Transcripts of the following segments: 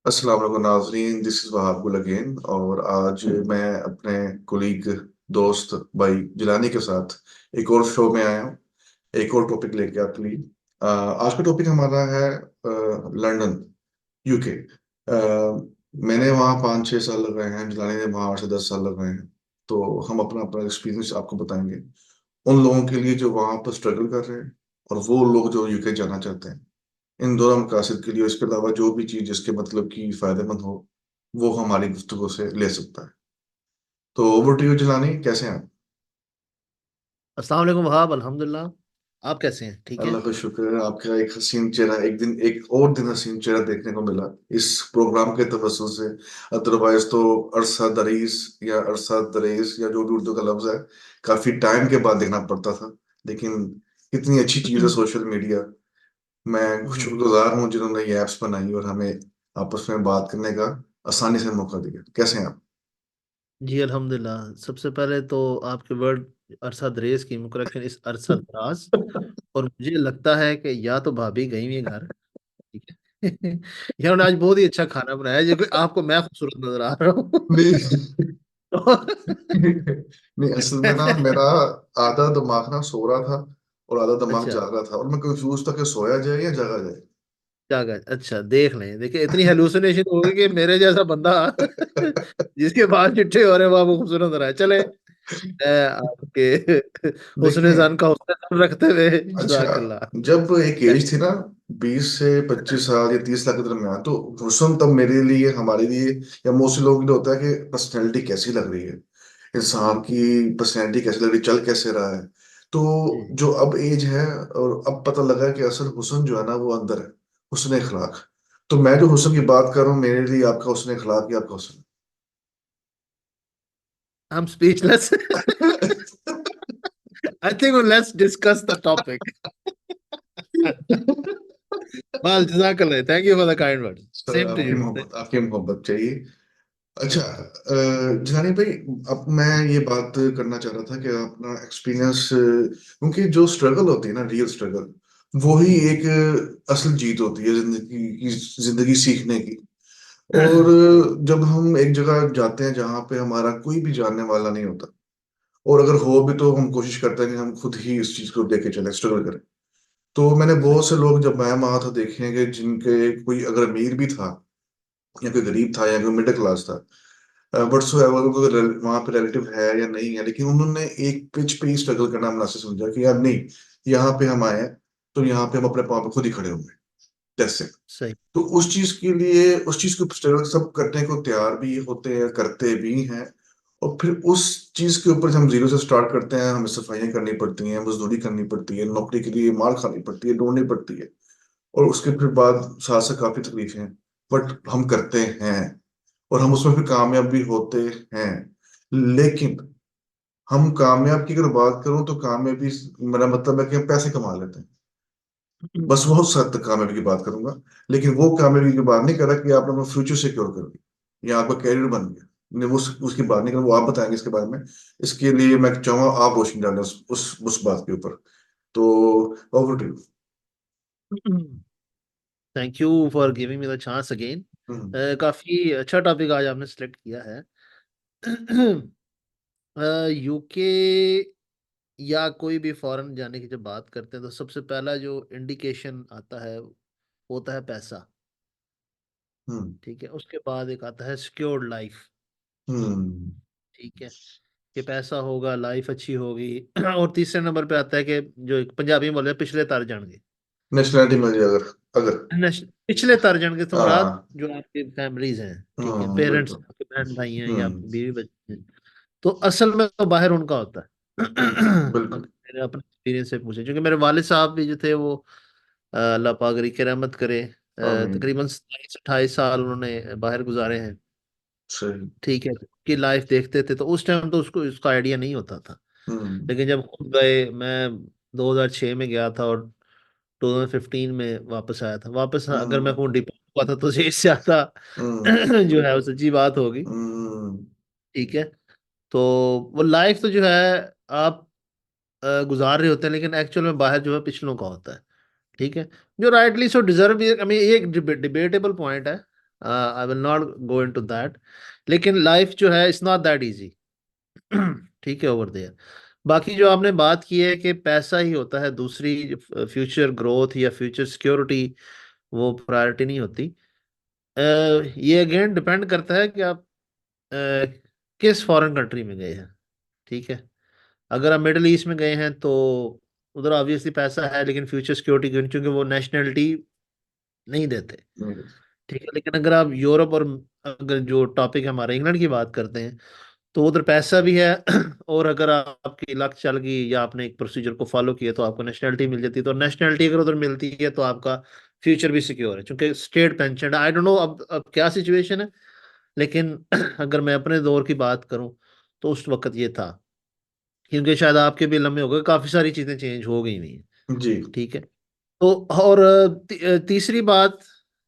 अस्सलाम वालेकुम नाजरीन, दिस इज़ वहाब गुल अगेन। और आज मैं अपने कोलीग, दोस्त भाई जिलानी के साथ एक और शो में आया हूँ, एक और टॉपिक लेके आपके लिए। आज का टॉपिक हमारा है लंदन, यूके। मैंने वहाँ 5-6 साल लगाए हैं, जिलानी ने वहाँ 8 से 10 साल लगाए हैं। तो हम अपना अपना एक्सपीरियंस आपको बताएंगे, उन लोगों के लिए जो वहाँ पर स्ट्रगल कर रहे हैं और वो लोग जो यूके जाना चाहते हैं। इन दोनों मकासद के लिए, इसके अलावा जो भी चीज जिसके मतलब की फायदेमंद हो, वो हमारी गुफ्तगू से ले सकता है। तो ओवर टू यू जिलानी, कैसे हैं आप? अस्सलाम वालेकुम वहाब, अल्हम्दुलिल्लाह। आप कैसे हैं? ठीक है। अल्लाह का शुक्र है, आपका एक हसीन चेहरा, एक और दिन हसीन चेहरा देखने को मिला इस प्रोग्राम के तवज्जुह से। अदरवाइज तो अरसा दरीस या अरसा दरेस या जो भी उर्दू का लफ्ज है, काफी टाइम के बाद देखना पड़ता था। लेकिन कितनी अच्छी चीज है सोशल मीडिया। मैं हम्म। शुक्रगुजार हूँ जिन्होंने ये ऐप्स बनाई और हमें आपस में बात करने का आसानी से मौका दिया। कैसे हैं आप? जी अल्हम्दुलिल्लाह। सबसे पहले तो आपके वर्ड अरसा दरेज की मुकररन इस अरसा दराज। और मुझे लगता है कि या तो भाभी गई हुई है घर। ठीक है। या उन्होंने आज बहुत ही अच्छा खाना बनाया है, जो कि आपको मैं खूबसूरत नजर आ रहा हूँ। नहीं, नहीं, असल में ना मेरा आधा दिमाग ना सो रहा था और आधा दिमाग अच्छा। जाग रहा था, और मैं कंफ्यूज था कि सोया जाए या जागा जाए। क्या अच्छा देख लें, देखिए इतनी हेलुसिनेशन होगी कि मेरे जैसा बंदा जिसके बाल चिट्टे हो रहे हैं, वो आपको खूबसूरत नजर आए। चले आपके हुस्न देखें, जान का हुस्न जान रखते हुए अच्छा, जज़ाकल्लाह। जब एक एज थी ना, 20 से 25 साल या 30 साल के दरमियान, तो हुस्न तब मेरे लिए, हमारे लिए या मोस्टली लोगों के लिए होता है कि पर्सनैलिटी कैसी लग रही है, इंसान की पर्सनैलिटी कैसी लग रही है, चल कैसे रहा है। तो जी। जो अब एज है, और अब पता लगा कि असल हुस्न जो है ना वो अंदर है, हुस्न इखलाक। तो मैं जो हुस्न की बात कर रहा हूँ, मेरे लिए आपका हुस्न इखलाक ही आपका हुस्न आई एम स्पीचलेस। है। I think let's discuss the topic. well जज़ाकल्लाह, thank you for the kind word. Sir, same to you. आपकी मोहब्बत चाहिए। अच्छा, जानी भाई, अब मैं ये बात करना चाह रहा था कि अपना एक्सपीरियंस, क्योंकि जो स्ट्रगल होती है ना, रियल स्ट्रगल, वो ही एक असल जीत होती है जिंदगी सीखने की। और जब हम एक जगह जाते हैं जहाँ पे हमारा कोई भी जानने वाला नहीं होता, और अगर हो भी तो हम कोशिश करते हैं कि हम खुद ही इस चीज को लेके चले, स्ट्रगल करें। तो मैंने सही। बहुत से लोग जब मैं वहां था देखे हैं कि जिनके कोई अगर अमीर भी था या कोई गरीब था या कोई मिडिल क्लास था, व्हाट्सो एवर, वहां पे रिलेटिव है या नहीं है, लेकिन उन्होंने एक पिच पे ही स्ट्रगल करना मुनासिब समझा कि यार नहीं, यहाँ पे हम आए हैं, तो यहाँ पे हम अपने पाँव पे खुद ही खड़े होंगे, जैसे। सही। तो उस चीज के लिए, उस चीज को स्ट्रगल सब करने को तैयार भी होते हैं, करते भी हैं। और फिर उस चीज के ऊपर जब हम जीरो से स्टार्ट करते हैं, हमें सफाइयाँ करनी पड़ती हैं, मजदूरी करनी पड़ती है, नौकरी के लिए मार खानी पड़ती है, ढूंढनी पड़ती है, और उसके फिर बाद साथ से काफी तकलीफें हैं, बट हम करते हैं, और हम उसमें फिर कामयाब भी होते हैं। लेकिन हम कामयाब की अगर बात करूं तो कामयाबी, मेरा मतलब है कि हम पैसे कमा लेते हैं, बस वो हद तक कामयाबी की बात करूंगा। लेकिन वो कामयाबी की बात नहीं कर रहा कि आपने अपना फ्यूचर सिक्योर कर लिया या आपका कैरियर बन गया। नहीं, वो उसकी बात नहीं कर, वो आप बताएंगे इसके बारे में। इसके लिए मैं चाहूंगा आप रोशनी डालें उस बात के ऊपर। तो over to thank you for giving me the chance again. You. काफी अच्छा टॉपिक आज आपने सिलेक्ट किया है। यूके या कोई भी फॉरेन जाने की जब बात करते हैं, तो सबसे पहला जो इंडिकेशन आता है होता है पैसा। हम्म। ठीक है, उसके बाद एक आता है सिक्योर्ड लाइफ। हम्म। ठीक है, कि पैसा होगा, लाइफ अच्छी होगी। और तीसरे नंबर पे आता है कि जो एक पंजाबी में बोले पिछले तर जाएंगे। नेशनैलिटी मिल जाए, अगर अगर पिछले तर जाएंगे तो मुराद हाँ। जो आपकी फैमिलीज हैं। ठीक है, हाँ, पेरेंट्स, बिल्कुल। आपके बहन भाई हैं या हम्म। आपके बीवी बच्चे हैं। तो असल में तो बाहर उनका होता है। अगर बिल्कुल। मेरे अपने एक्सपीरियंस से पूछे, क्योंकि मेरे वालिद साहब भी जो थे वो अल्लाह पाक की रहमत करे, आमीन। तकरीबन 27-28 साल उन्होंने बाहर गुजारे हैं। सही। ठीक है, कि लाइफ देखते थे, तो उस टाइम तो उसको उसका आइडिया नहीं होता था। हम्म। लेकिन जब खुद गए, मैं 2006 में गया था और 2015 में वापस आया था। वापस अगर मैं हम्म। कहूँ डिपोर्ट हुआ था, तो इससे ज्यादा हम्म। जो है वो सच्ची बात होगी। हम्म। ठीक है, तो वो लाइफ तो जो है आप गुजार रहे होते हैं, लेकिन एक्चुअल में बाहर जो है पिछलों का होता है। ठीक है, जो राइटली सो डिजर्व भी, आई मीन ये एक डिबेटेबल पॉइंट है। I will not go into that. लेकिन लाइफ जो है इट्स नॉट दैट इजी। ठीक है, ओवर देयर। बाकी जो आपने बात की है कि पैसा ही होता है दूसरी, फ्यूचर ग्रोथ या फ्यूचर सिक्योरिटी वो प्रायोरिटी नहीं होती। ये अगेन डिपेंड करता है कि आप किस फॉरेन कंट्री में गए हैं। ठीक है, अगर आप मिडिल ईस्ट में गए हैं तो उधर ऑब्वियसली पैसा है, लेकिन फ्यूचर सिक्योरिटी क्यों, क्योंकि वो नेशनैलिटी नहीं देते। हम्म, ठीक है, लेकिन अगर आप यूरोप और अगर जो टॉपिक हमारा इंग्लैंड की बात करते हैं तो उधर पैसा भी है और अगर आपकी लक चल गई या आपने एक प्रोसीजर को फॉलो किया तो आपको नेशनैलिटी मिल जाती है। तो नेशनैलिटी अगर उधर मिलती है तो आपका फ्यूचर भी सिक्योर है, क्योंकि state pension, I don't know अब क्या सिचुएशन है, लेकिन अगर मैं अपने दौर की बात करूं तो उस वक्त ये था, क्योंकि शायद आपके भी लम्बे हो गए, काफी सारी चीजें चेंज हो गई हुई हैं। जी। ठीक है। तो और तीसरी बात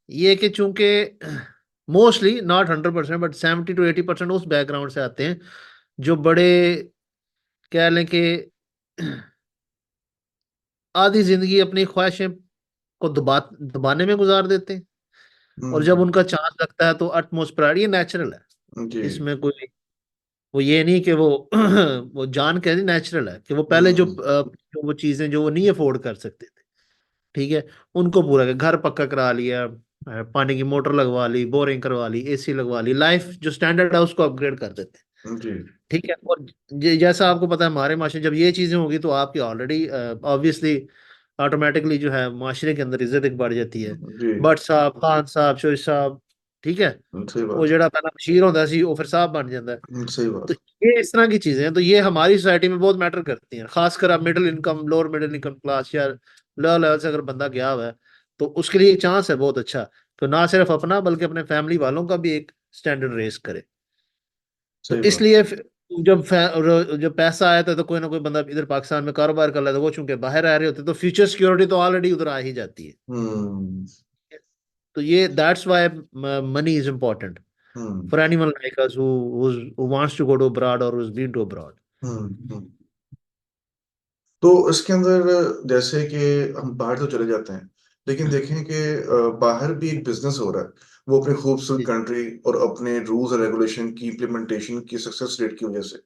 ये कि चूंकि मोस्टली नॉट 100% बट 70 to 80% उस बैकग्राउंड से आते हैं जो बड़े, कह लें कि आधी जिंदगी अपनी ख्वाहिशें को दबाने में गुजार देते हैं, और जब हम्म, उनका चांस लगता है तो अटमोस्ट प्रायोरिटी, ये नेचुरल है। जी। इसमें कोई वो ये नहीं कि वो वो जान के, नेचुरल है कि वो पहले हम्म, जो वो चीजें जो वो नहीं अफोर्ड कर सकते थे, ठीक है, उनको पूरा कर, घर पक्का करा लिया, पानी की मोटर लगवा ली, बोरिंग करवा ली, एसी लगवा ली, लाइफ जो स्टैंडर्ड है उसको अपग्रेड कर देते हैं। जी। ठीक है, और जैसा आपको पता है हमारे माशरे जब ये चीजें होगी तो आपकी ऑलरेडी ऑब्वियसली ऑटोमेटिकली जो है माशरे के अंदर इज्जत एक बढ़ जाती है। जी। भट्ट साहब, खान साहब, शोइब साहब, ठीक है, सही वो बात। जड़ा पहला बशीर होता सी वो फिर साहब बन जाता है। सही तो बात। ये इस तरह की चीजें हैं, तो ये हमारी सोसाइटी में बहुत मैटर करती हैं, खासकर आप middle income, lower middle income class या लोअर लेवल से अगर बंदा गया हुआ है तो उसके लिए एक चांस है बहुत अच्छा, तो ना सिर्फ अपना बल्कि अपने फैमिली वालों का भी एक स्टैंडर्ड रेस करे। तो सही बात। इसलिए जब पैसा आया था तो कोई ना कोई बंदा इधर पाकिस्तान में कारोबार कर लेता, वो चूंकि बाहर आ रहे होते तो फ्यूचर सिक्योरिटी तो ऑलरेडी उधर आ ही जाती है। हम्म, तो ये that's why money is important hmm, for anyone like us who wants to go to abroad or who's been to abroad। हम्म। तो इसके अंदर जैसे कि हम बाहर तो चले जाते हैं, लेकिन देखें कि बाहर भी एक बिजनेस हो रहा है। वो अपनी खूबसूरत जी कंट्री और अपने रूल्स और रेगुलेशन की इम्प्लीमेंटेशन की सक्सेस रेट की वजह से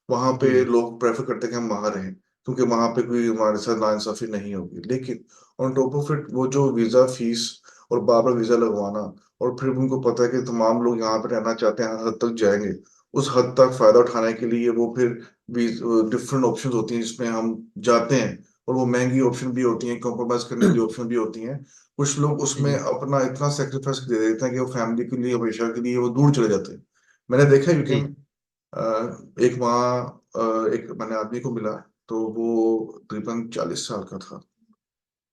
वहां जी पे जी लोग प्रेफर करते हैं कि हम वहां रहें, क्योंकि वहां पे कोई हमारे साथ नाइंसाफी नहीं होगी। लेकिन ऑन टॉप ऑफ इट वो जो वीजा फीस और बार बार वीजा लगवाना, और फिर उनको पता है कि तमाम लोग यहाँ पे रहना चाहते हैं, हर हद तक जाएंगे, उस हद तक फायदा उठाने के लिए वो फिर डिफरेंट ऑप्शंस होती हैं जिसमें हम जाते हैं, और वो महंगी ऑप्शन भी होती हैं, कॉम्प्रोमाइज करने वाली ऑप्शन भी होती हैं। कुछ लोग उसमें जी अपना इतना सेक्रीफाइस दे देते हैं कि वो फैमिली के लिए हमेशा के लिए वो दूर चले जाते हैं। मैंने देखा यूके जी में एक वहाँ एक मैंने आदमी को मिला, तो वो तकरीबन 40 साल का था,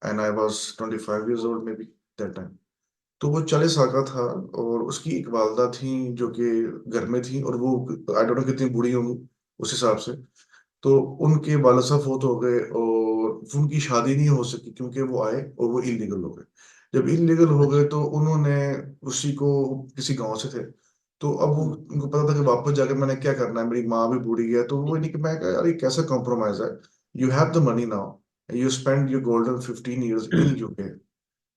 and I was 25 years old may be that time. तो वो 40 साल का था, और उसकी एक वालदा थी जो कि घर में थी, और वो आई डोंट नो कितनी बूढ़ी होंगी उस हिसाब से। तो उनके वाला साहब फौत हो गए, और उनकी शादी नहीं हो सकी क्योंकि वो आए और वो इलीगल हो गए। जब इलीगल हो गए अच्छा तो उन्होंने उसी को, किसी गांव से थे, तो अब वो उनको पता था कि वापस जाकर मैंने क्या करना है, मेरी माँ भी बूढ़ी है, तो वो नहीं कि मैं कहा यार ये कैसा कॉम्प्रोमाइज है। You have the money now, you spend your golden 15 years in UK,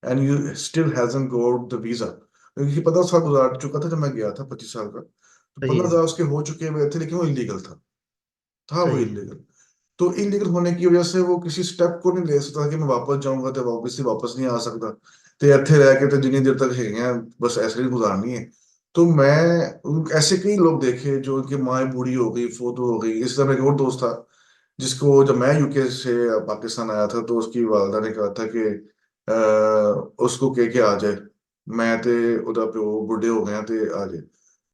and you still hasn't got the visa, क्योंकि 15 साल गुजार चुका था जब मैं गया था, 25 साल का, तो सही पंद्रह है हजार उसके हो चुके हुए थे, लेकिन वो इलीगल था वो सही है इलीगल। तो इलीगल होने की वजह से वो किसी स्टेप को नहीं ले सकता कि मैं वापस जाऊंगा तो वापस से वापस नहीं आ सकता, तो ਇੱਥੇ रह के तो जितनी देर तक है बस ऐसे ही गुजारनी है। तो ऐसे कई लोग देखे जो उनकी माँ बूढ़ी हो गई, फोत हो गई। इस तरह एक और दोस्त था जिसको, जब मैं यूके से पाकिस्तान आया था, तो उसकी वालदा ने कहा था कि उसको कह के आ जाए, मैं ते उदा प्यो बुढ़े हो गए हैं, ते आ जाए।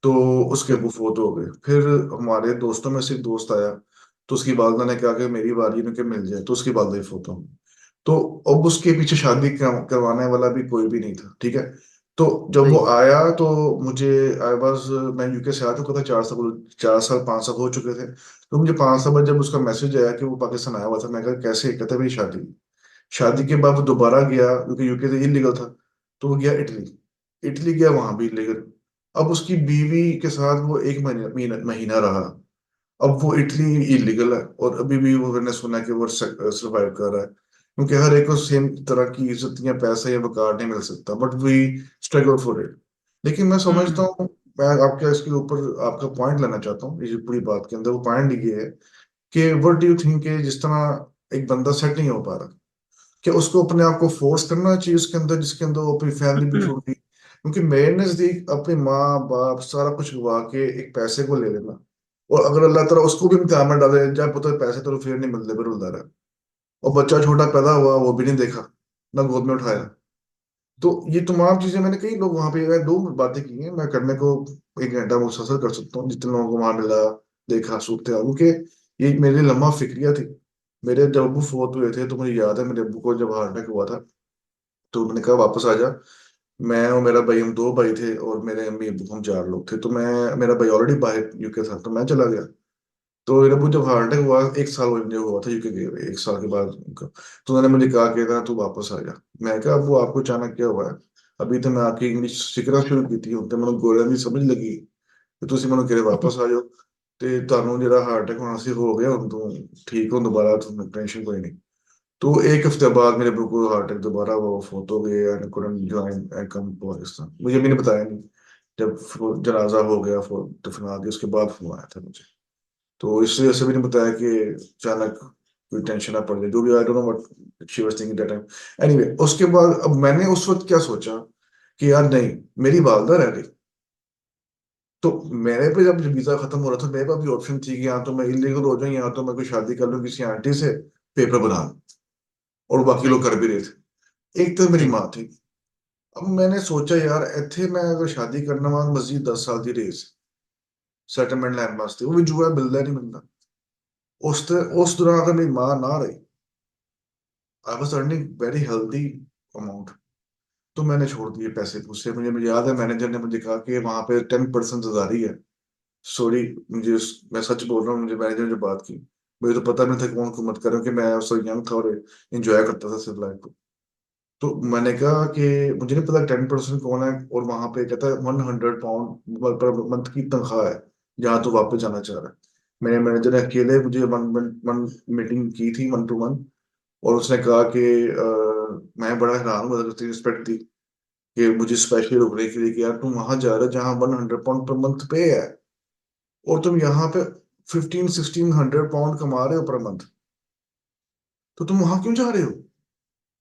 तो उसके सही अबू फोत हो गए। फिर हमारे दोस्तों में से एक दोस्त आया, तो उसकी वालदा ने कहा कि मेरी बारी में के मिल जाए, तो उसकी वालदा ही फोत हो गई। तो अब उसके पीछे शादी करवाने वाला भी कोई भी नहीं था, ठीक है। तो जब वो सही आया तो मुझे, आई वाज मैं यूके से आ चुका था, 4 साल, 4 साल 5 साल हो चुके थे। तो मुझे 5 साल बाद जब उसका मैसेज आया कि वो पाकिस्तान आया हुआ था, मैं कहा कैसे, कहता मेरी शादी। शादी के बाद वो दोबारा गया क्योंकि यूके से इलीगल था, तो वो गया इटली। इटली गया, वहां भी इलीगल। अब उसकी बीवी के साथ वो एक महीना महीना रहा। अब वो इटली इलीगल है, और अभी भी वो, मैंने सुना कि वो सरवाइव कर रहा है, क्योंकि हर एक को सेम तरह की इज्जत या पैसा या वकार नहीं मिल सकता, but we struggle for it. लेकिन मैं समझता हूँ, मैं आपके इसके ऊपर आपका पॉइंट लेना चाहता हूँ ये पूरी बात के अंदर। वो पॉइंट ये है कि व्हाट डू यू थिंक, जिस तरह एक बंदा सेट नहीं हो पा रहा, क्या उसको अपने आप को फोर्स करना चाहिए उसके अंदर जिसके अंदर वो अपनी फैमिली भी छोड़ दी? क्योंकि मेरे नजदीक अपने माँ बाप सारा कुछ गवा के एक पैसे को ले लेना, और अगर अल्लाह ताला उसको भी इम्तिहान में डाले, जब पता है पैसे तो फिर नहीं मिलते, फिर उल्टा रहा, और बच्चा छोटा पैदा हुआ वो भी नहीं देखा, ना गोद में उठाया। तो ये तमाम चीजें मैंने कई लोग वहां पे, मैं दो बातें की हैं, मैं करने को 1 घंटा मुसलसल कर सकता हूँ, जितने लोगों को वहां मिला, देखा, सूखते हैं, क्योंकि ये मेरे लिए लम्हा फिक्रिया थी। मेरे जब अब्बू फोत हुए थे तो मुझे याद है, मेरे अब्बू को जब हार्ट अटैक हुआ था तो मैंने कहा वापस आ जा। मैं और मेरा भाई, हम 2 भाई थे, और मेरे अम्मी अब्बू, हम 4 लोग थे। तो मैं, मेरा भाई ऑलरेडी बाहर यूके था, तो मैं चला गया। तो मेरे अब्बू जब हार्ट अटैक हुआ, 1 साल मुझे हुआ था यूके गए हुए, 1 साल के बाद उनका, तो उन्होंने मुझे कहा कि ना तू वापस आ जा। मैं कहा अब्बू आपको अचानक क्या हुआ है? अभी तो मैं आपकी इंग्लिश सीखना शुरू की थी, तो मैंने गोलियां भी समझ लगी, ਤੇ ਤੁਸੀਂ ਮੈਨੂੰ ਕਿਹੜੇ ਵਾਪਸ ਆ ਜਾਓ, ਤੇ ਤੁਹਾਨੂੰ ਜਿਹੜਾ ਹਾਰਟ ਅਟੈਕ ਹੋਣਾ ਸੀ ਹੋ ਗਿਆ, ਹੁਣ ਤੂੰ ठीक हो दोबारा, तुम्हें टेंशन कोई नहीं। तो 1 हफ्ते बाद मेरे अब्बू को हार्ट अटैक दोबारा, वो फोत हो गए, and couldn't join and come Pakistan. मुझे भी नहीं बताया नहीं, जब जनाजा हो गया, दफना दिया, उसके बाद फोन आया था मुझे। तो इस वजह से भी नहीं बताया कि अचानक कोई टेंशन ना पड़ जाए, जो भी, I don't know what she was thinking that time. Anyway, उसके बाद अब मैंने उस वक्त क्या सोचा कि यार नहीं, मेरी वालदा रह गई। तो मेरे पे जब वीजा खत्म हो रहा था, मेरे पास भी ऑप्शन थी कि या तो मैं इलीगल हो जाऊं, या तो मैं कोई शादी कर लूं किसी आंटी से, पेपर बना लूं, और बाकी लोग राइट। कर भी रहे थे। एक तो मेरी राइट। माँ थी। अब मैंने सोचा यार इतने मैं अगर शादी करना वा, मजीद 10 साल की रेस सेटलमेंट लैंड वास्ते, वो भी जुआ मिलता नहीं मिलता। उस दौरान अगर मेरी माँ ना रही, I was earning very healthy amount, तो मैंने छोड़ दिए पैसे उससे। मुझे याद है मैनेजर ने मुझे कहा कि वहां पे 10% आजादी है। सॉरी, मैं सच बोल रहा हूँ, मुझे मैनेजर ने जो बात की, मुझे तो पता नहीं था कौन को मत करो, कि मैं उस वक्त यंग था और एंजॉय करता था सिर्फ लाइफ को। तो मैंने कहा कि मुझे नहीं पता 10% कौन है, और वहां पे कहता है £100 पर मंथ की तनख्वाह है, जहाँ तो वापस जाना चाह रहा है। मेरे मैनेजर ने अकेले मुझे वन वन मीटिंग की थी, 1 to 1, और उसने कहा कि मैं बड़ा हैरान हुआ, उसकी रिस्पेक्ट दी कि मुझे स्पेशली रोकने के लिए कि यार तुम वहां जा रहे हो जहाँ £100 पर मंथ पे है, और तुम यहाँ पे 1500-1600 कमा रहे हो पर मंथ, तो तुम वहां क्यों जा रहे हो?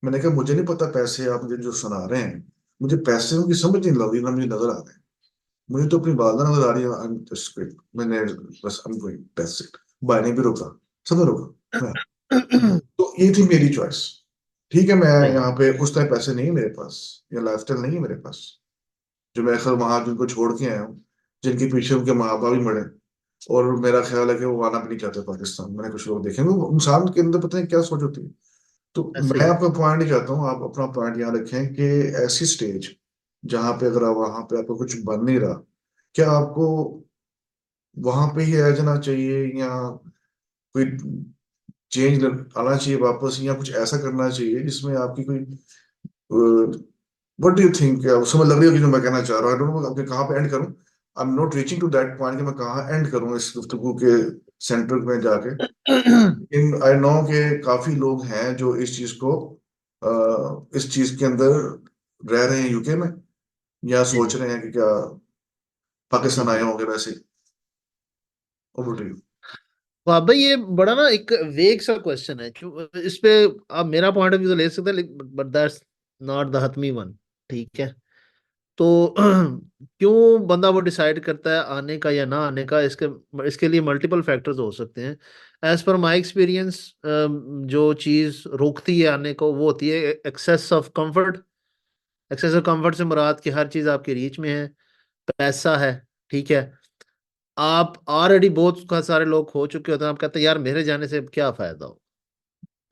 मैंने कहा मुझे नहीं पता पैसे आप मुझे जो सुना रहे हैं, मुझे पैसे की समझ नहीं लग रही, ना मुझे नजर आ रहे हैं। मुझे तो अपनी वालदा नजर आ रही है। मैंने बस हम कोई पैसे, भाई ने भी रोका, सब रोका मैं। तो ये थी मेरी चॉइस। ठीक है, मैं राइट। यहाँ पे उस टाइम पैसे नहीं है मेरे पास, या लाइफस्टाइल नहीं है मेरे पास, जो मैं खैर वहां जिनको छोड़ के आया हूँ, जिनके पीछे उनके माँ बाप भी मरे, और मेरा ख्याल है कि वो आना भी नहीं चाहते पाकिस्तान। मैंने कुछ लोग देखे, वो इंसान के अंदर पता नहीं क्या सोच होती है। तो ऐसे मैं ही। आपका पॉइंट ही चाहता हूँ, आप अपना पॉइंट यहाँ रखें कि ऐसी स्टेज जहां पे अगर आप वहां पे आपको कुछ बन नहीं रहा, क्या आपको वहां पे ही रह जाना चाहिए, या कोई चेंज आना चाहिए वापस, या कुछ ऐसा करना चाहिए जिसमें आपकी कोई, व्हाट डू यू थिंक? समझ लग रही होगी जो मैं कहना चाह रहा हूँ, आई डोंट नो कि कहाँ पे एंड करूँ। I am not reaching to that point कि मैं कहाँ एंड करूँ इस गुफ्तगू के सेंटर में जाके। इन आई नो कि काफी लोग हैं जो इस चीज को, इस चीज के अंदर रह रहे हैं यूके में, या जी सोच जी। रहे हैं कि क्या जी पाकिस्तान आए जी। होंगे वैसे ही। Over to you. वाह भाई, ये बड़ा ना एक वेग सा क्वेश्चन है, क्यों इस पे आप मेरा पॉइंट ऑफ व्यू तो ले सकते हैं, बट दैट्स नॉट द हतमी वन। ठीक है। तो क्यों बंदा वो डिसाइड करता है आने का या ना आने का, इसके इसके लिए मल्टीपल फैक्टर्स हो सकते हैं। एज पर माय एक्सपीरियंस, जो चीज रोकती है आने को वो होती है excess of comfort. Excess of comfort से मुराद कि हर चीज आपके रीच में है, पैसा है। ठीक है। आप ऑलरेडी बहुत सारे लोग खो चुके होते हैं, आप कहते हैं यार मेरे जाने से क्या फायदा हो।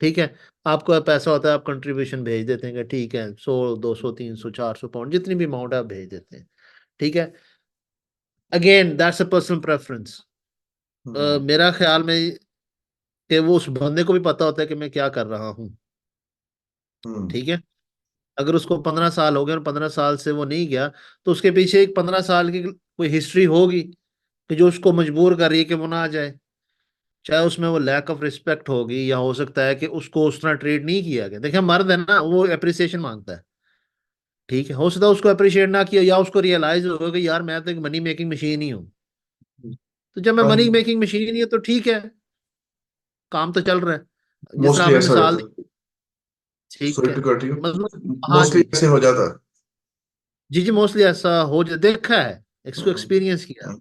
ठीक है। आपको पैसा होता है, आप कंट्रीब्यूशन भेज देते हैं कि ठीक है, 100, 200, 300, 400 पाउंड जितनी भी अमाउंट है आप भेज देते हैं। ठीक है। Again that's a personal preference. Hmm. मेरा ख्याल में कि वो उस बंदे को भी पता होता है कि मैं क्या कर रहा हूँ। हम्म। ठीक है। अगर उसको 15 साल हो गए और 15 साल से वो नहीं गया, तो उसके पीछे एक 15 साल की कोई हिस्ट्री होगी कि जो उसको मजबूर कर रही है कि वो ना आ जाए। चाहे उसमें वो लैक ऑफ रिस्पेक्ट होगी, या हो सकता है कि उसको उस तरह ट्रीट नहीं किया गया। देखिए मर्द है ना, वो अप्रिसिएशन मांगता है। ठीक है, हो सकता है उसको अप्रिशिएट ना किया, या उसको रियलाइज होगा कि यार मैं तो एक मनी मेकिंग मशीन ही हूँ। तो जब मैं मनी हम मेकिंग मशीन ही है तो ठीक है, काम तो चल रहा है, जिस तरह मोस्टली आपने ऐसा हो मिसाल जाता दी। है। ठीक सॉरी है, टू कट यू। मतलब हाँ मोस्टली जी। ऐसे हो जाता है। जी जी, मोस्टली ऐसा हो देखा है, इसको हम्म, एक्सपीरियंस किया। हम्म,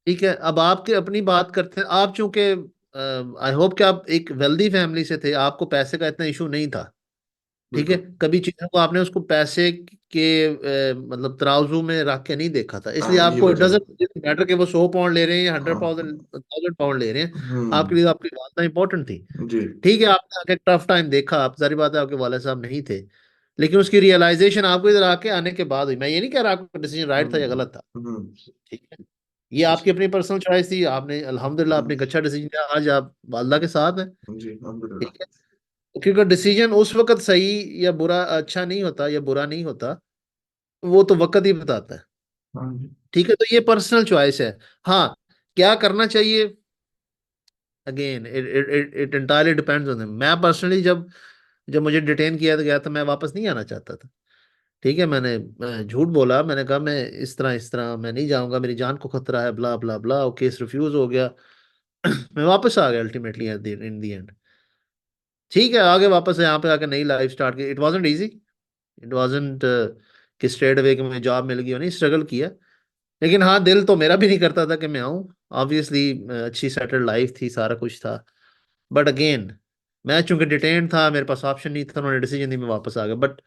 ठीक है, अब आपके अपनी बात करते हैं। आप चूंकि आई होप कि आप एक वेल्दी फैमिली से थे, आपको पैसे का इतना इशू नहीं था। ठीक है, बिल्कुल। कभी चीजों को आपने उसको पैसे के मतलब तराजू में रख के नहीं देखा था, इसलिए हाँ, ये आपको इट वजह है। डजेंट मैटर कि वो 100 पाउंड ले रहे हैं या हंड्रेड हाँ। थाउजेंड थाउजेंड पाउंड ले रहे हैं। हम्म। आपके लिए तो आपकी वालदा इंपॉर्टेंट थी। जी। ठीक है, आपने आके टफ टाइम देखा, आप जारी बात है आपके वाले साहब नहीं थे, लेकिन उसकी रियलाइजेशन आपको इधर आके आने के बाद हुई। मैं ये नहीं कह रहा आपका डिसीजन राइट था या हम्म। गलत था। हम्म। ठीक है, ये आपकी अपनी पर्सनल चॉइस थी, आपने अल्हम्दुलिल्लाह आपने एक अच्छा डिसीजन लिया, आज आप वालदा के साथ हैं। जी, अल्हम्दुलिल्लाह। ठीक है, क्योंकि डिसीजन उस वक्त सही या बुरा, अच्छा नहीं होता या बुरा नहीं होता, वो तो वक्त ही बताता है। हाँ जी। ठीक है, तो ये पर्सनल चॉइस है। हाँ, क्या करना चाहिए, again it it entirely depends on. मैं पर्सनली जब जब मुझे डिटेन किया गया था, मैं वापस नहीं आना चाहता था। ठीक है, मैं झूठ बोला, मैंने कहा मैं इस तरह मैं नहीं जाऊंगा, मेरी जान को खतरा है, ब्ला ब्ला ब्ला, और केस रिफ्यूज हो गया। मैं वापस आ गया अल्टीमेटली इन दी एंड। ठीक है, आगे वापस यहाँ पे आके नई लाइफ स्टार्ट की। It wasn't easy, it wasn't कि स्ट्रेट अवे कि मुझे जॉब मिल गई, और नहीं स्ट्रगल किया। लेकिन हाँ, दिल तो मेरा भी नहीं करता था कि मैं आऊँ। ऑब्वियसली अच्छी सेटल्ड लाइफ थी, सारा कुछ था। बट अगेन, मैं चूंकि डिटेन था, मेरे पास ऑप्शन नहीं था, उन्होंने डिसीजन दी, मैं वापस आ गया। बट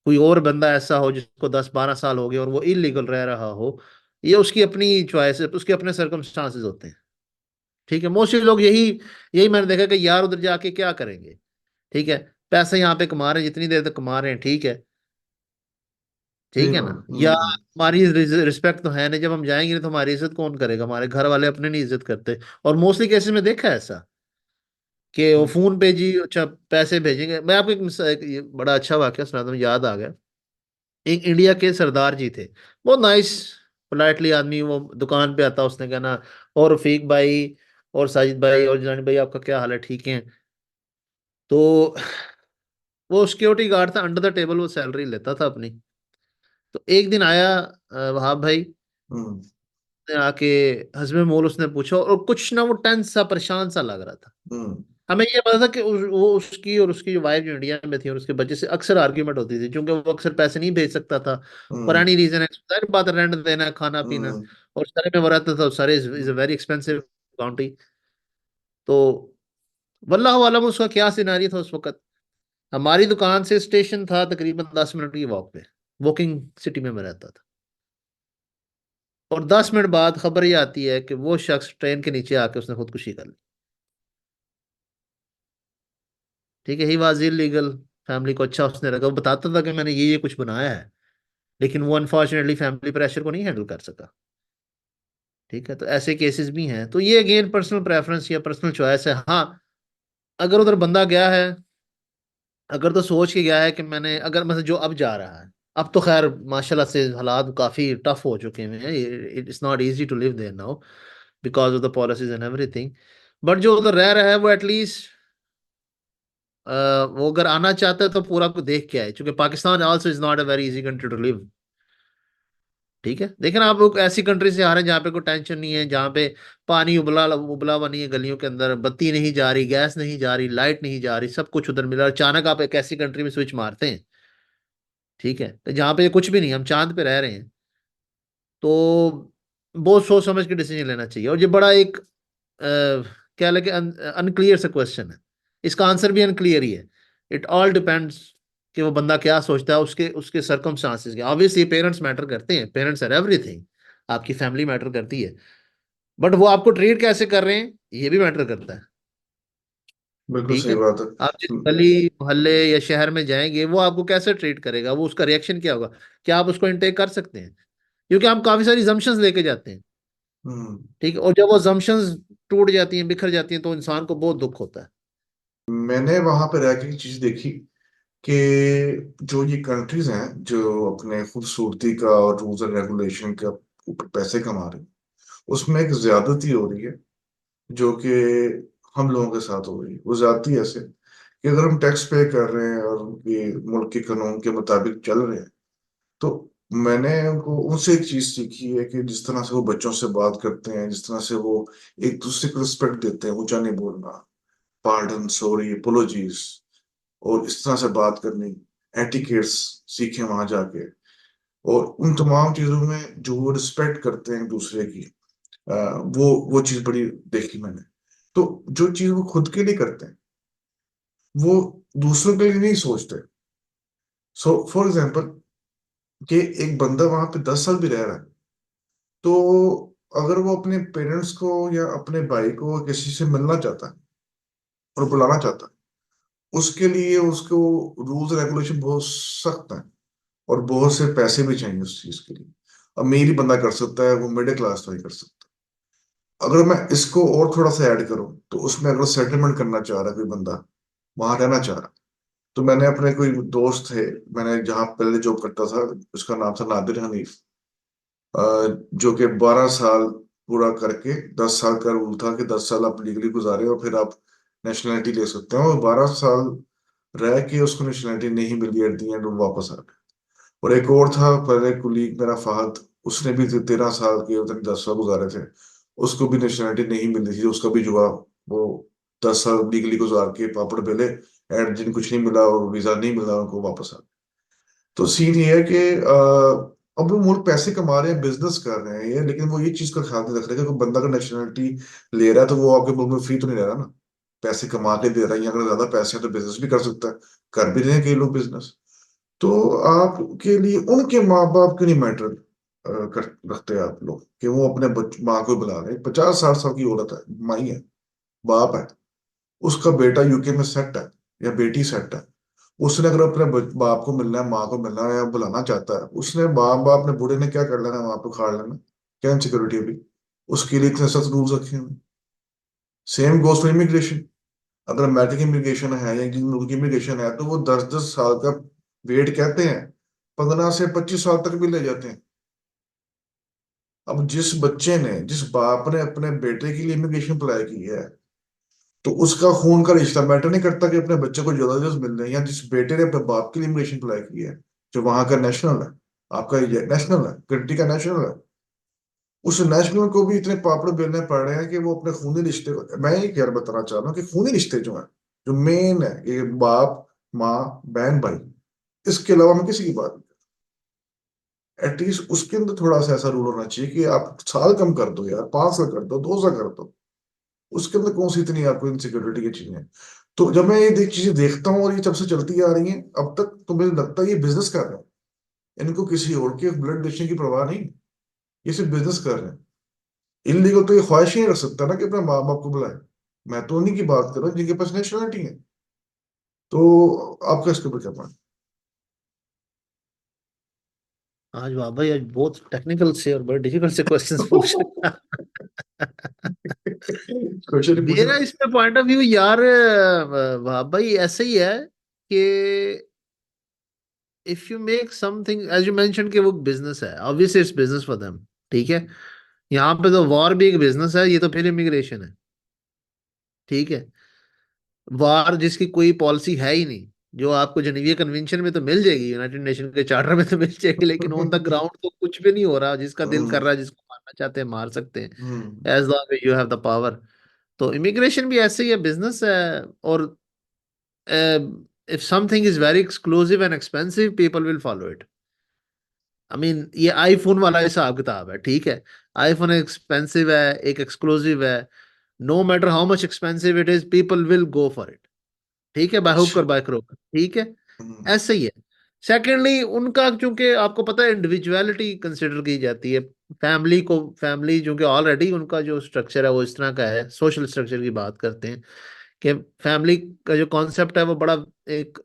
कोई और बंदा ऐसा हो जिसको 10-12 साल हो गए और वो इलीगल रह रहा हो, ये उसकी अपनी चॉइस है, उसके अपने सर्कमस्टांसेस होते हैं। ठीक है, मोस्टली लोग यही यही मैंने देखा कि यार उधर जाके क्या करेंगे। ठीक है, पैसे यहाँ पे कमा रहे हैं, जितनी देर तक कमा रहे हैं ठीक है। सही ठीक है ना, बात। या हमारी रिस्पेक्ट तो है नहीं, जब हम जाएंगे नहीं तो हमारी इज्जत कौन करेगा, हमारे घर वाले अपने नहीं इज्जत करते। और मोस्टली केसेस में देखा है ऐसा कि वो फोन पे जी अच्छा पैसे भेजेंगे। मैं आपको ये बड़ा अच्छा वाकया सुनाता हूँ, याद आ गया। एक इंडिया के सरदार जी थे, बहुत नाइस पोलाइटली आदमी। वो दुकान पे आता, उसने कहना, और रफीक भाई और साजिद भाई और जानी भाई आपका क्या हाल है, ठीक है। तो वो सिक्योरिटी गार्ड था, अंडर द टेबल वो सैलरी लेता था अपनी। तो एक दिन आया वहाब भाई हम्म। ने आके, हस्बैंड मोल उसने पूछा, और कुछ ना वो टेंस सा परेशान सा लग रहा था। हम्म। हमें ये पता था कि वो उसकी और उसकी जो वाइफ जो इंडिया में थी और उसके बच्चे से अक्सर आर्ग्यूमेंट होती थी, क्योंकि वो अक्सर पैसे नहीं भेज सकता था। हम्म। पुरानी रीजन है, जाहिर बात है, रेंट देना, खाना पीना। हम्म। और सरे में वो रहता था, सरे is a very expensive county. तो वल्लाह आलम उसका क्या सिनारी था उस वक्त। हमारी दुकान से स्टेशन था तकरीबन 10 मिनट की वॉक पे, वॉकिंग सिटी में मैं रहता था। और 10 मिनट बाद खबर ये आती है कि वो शख्स ट्रेन के नीचे आके उसने खुदकुशी कर ली। ठीक है, ही वाज इलीगल। फैमिली को अच्छा उसने रखा, वो बताता था कि मैंने ये कुछ बनाया है, लेकिन वो अनफॉर्चुनेटली फैमिली प्रेशर को नहीं हैंडल कर सका। ठीक है, तो ऐसे केसेस भी हैं। तो ये अगेन पर्सनल प्रेफरेंस या पर्सनल चॉइस है। हाँ, अगर उधर बंदा गया है, अगर तो सोच के गया है कि मैंने, अगर मतलब जो अब जा रहा है, अब तो खैर माशाल्लाह से हालात काफी टफ हो चुके हैं, it's not easy to live there now because of the policies and everything. But जो उधर रह रहा है वो एटलीस्ट वो अगर आना चाहता है तो पूरा को देख के आए, क्योंकि Pakistan also is not a very easy country to live. ठीक है, लेकिन आप लोग ऐसी कंट्री से आ रहे हैं जहाँ पे कोई टेंशन नहीं है, जहाँ पे पानी उबला उबला हुआ नहीं है गलियों के अंदर, बत्ती नहीं जा रही, गैस नहीं जा रही, लाइट नहीं जा रही, सब कुछ उधर मिला। अचानक आप एक ऐसी कंट्री में स्विच मारते हैं, ठीक है, तो जहाँ पे कुछ भी नहीं, हम चांद पे रह रहे हैं। तो बहुत सोच समझ के डिसीजन लेना चाहिए। और ये बड़ा एक क्या लगे, अनक्लियर सा क्वेश्चन है, इसका आंसर भी अनक्लियर ही है। इट ऑल डिपेंड्स कि वो बंदा क्या सोचता है, उसके उसके सर्कमस्टांसिस के। ऑब्वियसली पेरेंट्स मैटर करते हैं, पेरेंट्स आर एवरीथिंग, आपकी फैमिली मैटर करती है। बट वो आपको ट्रीट कैसे कर रहे हैं, ये भी मैटर करता है। बिल्कुल ठीक सही है, बात है। आप जिस गली मोहल्ले या शहर में जाएंगे, वो आपको कैसे ट्रीट करेगा, वो उसका रिएक्शन क्या होगा, क्या आप उसको इनटेक कर सकते हैं, क्योंकि हम काफी सारी जम्पशंस लेके जाते हैं। हम्म। ठीक है, और जब वो जम्पशंस टूट जाती हैं, बिखर जाती हैं, तो इंसान को बहुत दुख होता है। मैंने वहां पर रह के एक चीज देखी कि जो ये कंट्रीज हैं जो अपने खूबसूरती का और रूल्स एंड रेगुलेशन का ऊपर पैसे कमा रही हैं, उसमें एक ज्यादती हो रही है जो कि हम लोगों के साथ हो रही है। वो ज्यादती ऐसे कि अगर हम टैक्स पे कर रहे हैं और उनके मुल्क के कानून के मुताबिक चल रहे हैं, तो मैंने उनको उनसे एक चीज सीखी है कि जिस तरह से वो बच्चों से बात करते हैं, जिस तरह से वो एक दूसरे को रिस्पेक्ट देते हैं, ऊंचा नहीं बोलना, पार्डन, सॉरी, अपोलॉजीज, और इस तरह से बात करनी, एटिकेट्स सीखे वहां जाके। और उन तमाम चीजों में जो वो रिस्पेक्ट करते हैं एक दूसरे की, वो चीज बड़ी देखी मैंने। तो जो चीज वो खुद के लिए करते हैं, वो दूसरों के लिए नहीं सोचते। सो फॉर एग्जाम्पल, कि एक बंदा वहां पे 10 साल भी रह रहा है, तो अगर वो अपने पेरेंट्स को या अपने भाई को किसी से मिलना चाहता है और बुलाना चाहता है, उसके लिए उसको रूल्स रेगुलेशन बहुत सख्त है, और बहुत से पैसे भी चाहिए उस चीज के लिए। अमीर ही बंदा कर सकता है, वो मिडिल क्लास तो नहीं कर सकता। अगर मैं इसको और थोड़ा सा ऐड करूं, तो उसमें अगर सेटलमेंट करना चाह रहा है कोई बंदा, वहां रहना चाह रहा, तो मैंने अपने कोई दोस्त थे, मैंने जहाँ पहले जॉब करता था, उसका नाम था नादिर हनीफ, अ, जो कि 12 साल पूरा करके 10 साल का रूल था कि 10 साल आप लीगली गुजारे और फिर आप नेशनलिटी ले सकते हो, और 12 साल रह के उसको नेशनलिटी नहीं मिली, एट दी एंड वो वापस आ गया। और एक और था पहले कुलीग मेरा, फहद, उसने भी 13 साल के उतने 10 साल गुजारे थे, उसको भी नेशनलिटी नहीं मिली थी, उसका भी जुआ, वो 10 साल लीगली गुजार के पापड़ बेले, एट दिन कुछ नहीं मिला और वीजा नहीं मिला, उनको वापस आ गया। तो सीन ये है कि अब वो मुल्क पैसे कमा रहे हैं, बिजनेस कर रहे हैं ये, लेकिन वो ये चीज का ख्याल नहीं रख रहे कि कोई बंदा का नेशनलिटी ले रहा है तो वो आपके मुल्क में फ्री तो नहीं रह रहा ना, पैसे कमा के दे रहा है, या अगर ज्यादा पैसे हैं तो बिजनेस भी कर सकता है, कर भी रहे हैं कई लोग बिजनेस। तो आपके लिए उनके माँ बाप क्यों नहीं मैटर कर रखते आप लोग, कि वो अपने माँ को बुला रहे हैं, 50-60 साल की औरत है, माई है, बाप है, उसका बेटा यूके में सेट है या बेटी सेट है, उसने अगर अपने बाप को मिलना है, माँ को मिलना है या बुलाना चाहता है, उसने बाप बाप ने बूढ़े ने क्या कर लेना, वहां पे खाड़ लेना, क्या इनसिक्योरिटी होगी, उसके लिए इतने सख्त रूल्स रखे हुए। Same goes for immigration. अगर अमेरिका की इमिग्रेशन है या जिन मुल्क की इमिग्रेशन है, तो वो 10-10 साल का वेट कहते हैं, 15 से 25 साल तक भी ले जाते हैं। अब जिस बच्चे ने, जिस बाप ने अपने बेटे के लिए इमिग्रेशन अप्लाई की है, तो उसका खून का रिश्ता मैटर नहीं करता कि अपने बच्चे को ज्यादा जल्द मिल रहे हैं, या जिस बेटे ने अपने बाप के लिए इमिग्रेशन अप्लाई की है, जो वहां का नेशनल है, आपका ये नेशनल है, कंट्री का नेशनल है, उस नेशनल को भी इतने पापड़ बेलने पड़ रहे हैं कि वो अपने खूनी रिश्ते को, मैं ये यार बताना चाह रहा हूँ कि खूनी रिश्ते जो है, जो मेन है, ये बाप, माँ, बहन, भाई, इसके अलावा मैं किसी की बात नहीं, एटलीस्ट उसके अंदर थोड़ा सा ऐसा रूल होना चाहिए कि आप साल कम कर दो यार, 5 साल कर दो, 2 साल कर दो, उसके अंदर कौन सी इतनी आपको इनसिक्योरिटी की चीजें हैं। तो जब मैं ये चीजें देखता हूँ और ये जब से चलती आ रही हैं अब तक, तो मुझे लगता है ये बिजनेस कर रहे हैं, इनको किसी और के ब्लड बेचने की परवाह नहीं, ये सिर्फ बिजनेस कर रहे हैं। इलीगल तो ये ख्वाहिश ही नहीं रख सकता ना कि अपने माँ बाप को बुलाए। मैं तो उन्हीं की बात कर रहा हूँ जिनके पास नेशनलिटी है। तो आपका इसके ऊपर क्या मानना आज वाह भाई, आज बहुत टेक्निकल से और बड़े डिफिकल्ट से क्वेश्चंस पूछ रहे है? हैं। क्वेश्चन ही पूछना। मेरा इसमें पॉइंट ऑफ व्यू यार, वाह भाई ऐसे ही है कि if you make something as you mention कि वो बिजनेस है, obviously it's business for them. ठीक है, यहाँ पे तो वॉर भी एक बिजनेस है, ये तो फिर इमिग्रेशन है। ठीक है, वार जिसकी कोई पॉलिसी है ही नहीं, जो आपको जेनेवा कन्वेंशन में तो मिल जाएगी, यूनाइटेड नेशन के चार्टर में तो मिल जाएगी, लेकिन ऑन द ग्राउंड तो कुछ भी नहीं हो रहा। जिसका दिल कर हम्म। रहा है, जिसको मारना चाहते हैं मार सकते हैं, hmm. As long you have the power. तो इमिग्रेशन भी ऐसे ही है, बिजनेस है। और if something is very exclusive and expensive, people will follow it. I mean ये आईफोन वाला हिसाब किताब है। ठीक है, आईफोन एक्सपेंसिव है, एक एक्सक्लूसिव है, no matter how much expensive it is, people will go for it. ठीक है, बाय हुक अच्छा। और बाय क्रोक। ठीक है, हम्म। ऐसे ही है। सेकेंडली, उनका चूंकि आपको पता है इंडिविजुअलिटी कंसिडर की जाती है। फैमिली को, फैमिली चूंकि ऑलरेडी उनका जो स्ट्रक्चर है वो इस तरह का है, सोशल स्ट्रक्चर की बात करते हैं कि फैमिली का जो कॉन्सेप्ट है वो बड़ा एक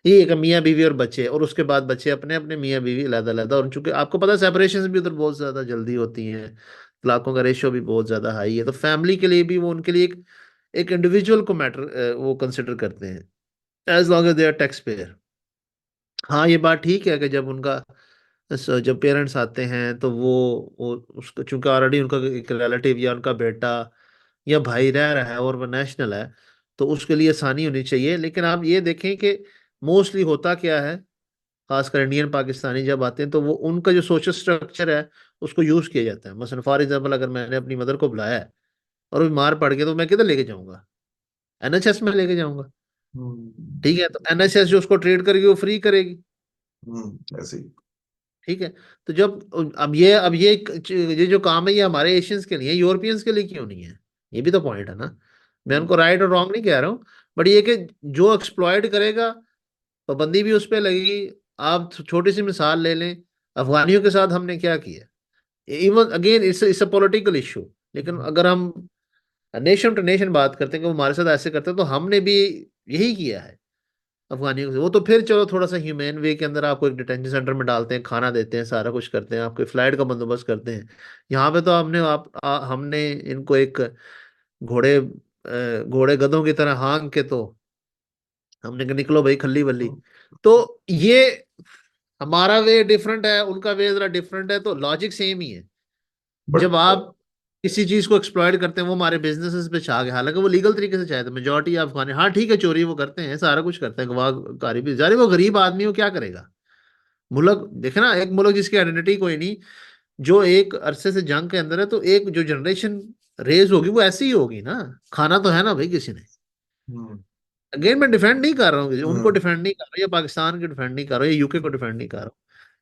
ये एक मियाँ बीवी और बच्चे, और उसके बाद बच्चे अपने अपने मियाँ बीवी अलग अलग। और चूंकि आपको पता है सेपरेशन भी उधर बहुत ज्यादा जल्दी होती हैं, तलाकों का रेशियो भी बहुत ज्यादा हाई है, तो फैमिली के लिए भी वो उनके लिए एक इंडिविजुअल को मैटर वो कंसिडर करते हैं, as long as they are tax payer. हाँ, ये बात ठीक है कि जब उनका जब पेरेंट्स आते हैं तो वो उसको चूंकि ऑलरेडी उनका एक रिलेटिव या उनका बेटा या भाई रह रहा है और वो नेशनल है, तो उसके लिए आसानी होनी चाहिए। लेकिन आप ये देखें कि मोस्टली होता क्या है, खासकर इंडियन पाकिस्तानी जब आते हैं, तो वो उनका जो सोशल स्ट्रक्चर है उसको यूज किया जाता है। मसलन फॉर एग्जाम्पल, अगर मैंने अपनी मदर को बुलाया है और वो बीमार पड़ गया, तो मैं किधर लेके जाऊंगा? एनएचएस में लेके जाऊंगा। हम्म, ठीक है, तो एनएचएस जो उसको ट्रीट करेगी वो फ्री करेगी। ऐसे ही। ठीक है। तो जब अब ये जो काम है ये हमारे एशियंस के लिए, यूरोपियंस के लिए क्यों नहीं है? ये भी तो पॉइंट है ना। मैं हम्म, उनको राइट और रॉन्ग नहीं कह रहा हूँ, बट ये कि जो एक्सप्लॉयट करेगा पाबंदी भी उस पर लगेगी। आप छोटी सी मिसाल ले लें, अफगानियों के साथ हमने क्या किया। Even again it's a political issue, लेकिन अगर हम नेशन टू नेशन बात करते हैं कि वो हमारे साथ ऐसे करते हैं, तो हमने भी यही किया है अफगानियों से। वो तो फिर चलो थोड़ा सा ह्यूमैन वे के अंदर आपको एक डिटेंशन सेंटर में डालते हैं, खाना देते हैं, सारा कुछ करते हैं, आपके फ्लाइट का बंदोबस्त करते हैं। यहाँ पे तो हमने इनको एक घोड़े गधों की तरह हाँक के, तो हमने कहा निकलो भाई खल्ली बल्ली। तो ये हमारा वे डिफरेंट है, उनका वे जरा डिफरेंट है, तो लॉजिक सेम ही है। जब बट आप किसी चीज को एक्सप्लॉइट करते हैं, वो हमारे बिजनेसेस पे छा गए, हालांकि वो लीगल तरीके से चाहे, तो मेजोरिटी अफगानी, हाँ ठीक है, चोरी वो करते हैं, सारा कुछ करते हैं, गवाहकारी भी जारी, वो गरीब आदमी वो क्या करेगा? मुल्क देखे ना, एक मुल्क जिसकी आइडेंटिटी कोई नहीं, जो एक अरसे से जंग के अंदर है, तो एक जो जनरेशन रेज होगी वो ऐसी ही होगी ना। खाना तो है ना भाई किसी ने। अगेन मैं डिफेंड नहीं कर रहा हूँ, उनको डिफेंड नहीं कर रहा हूँ, या पाकिस्तान को डिफेंड नहीं कर रहा हूँ, या यूके को डिफेंड नहीं कर रहा हूँ।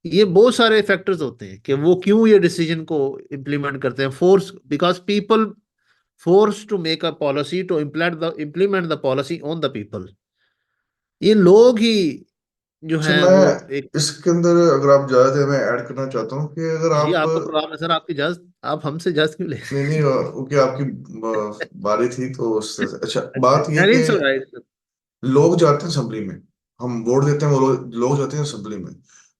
ये बहुत सारे फैक्टर्स होते हैं कि वो क्यों ये डिसीजन को इम्प्लीमेंट करते हैं। Force, because people force to make a policy to implement the policy on the people. ये लोग ही जो अच्छा, है मैं वो एक। इसके अंदर अगर आप ज्यादा थे, मैं ऐड करना चाहता हूँ कि अगर जी, आप आपका प्रोग्राम है सर, आपकी इजाजत, आप हमसे इजाजत क्यों ले? नहीं नहीं, क्योंकि आपकी बारी थी तो उससे अच्छा अच्छा, बात ये नहीं कि सर, राइट। लोग जाते हैं असेंबली में, हम वोट देते हैं, वो लोग जाते हैं असेंबली में।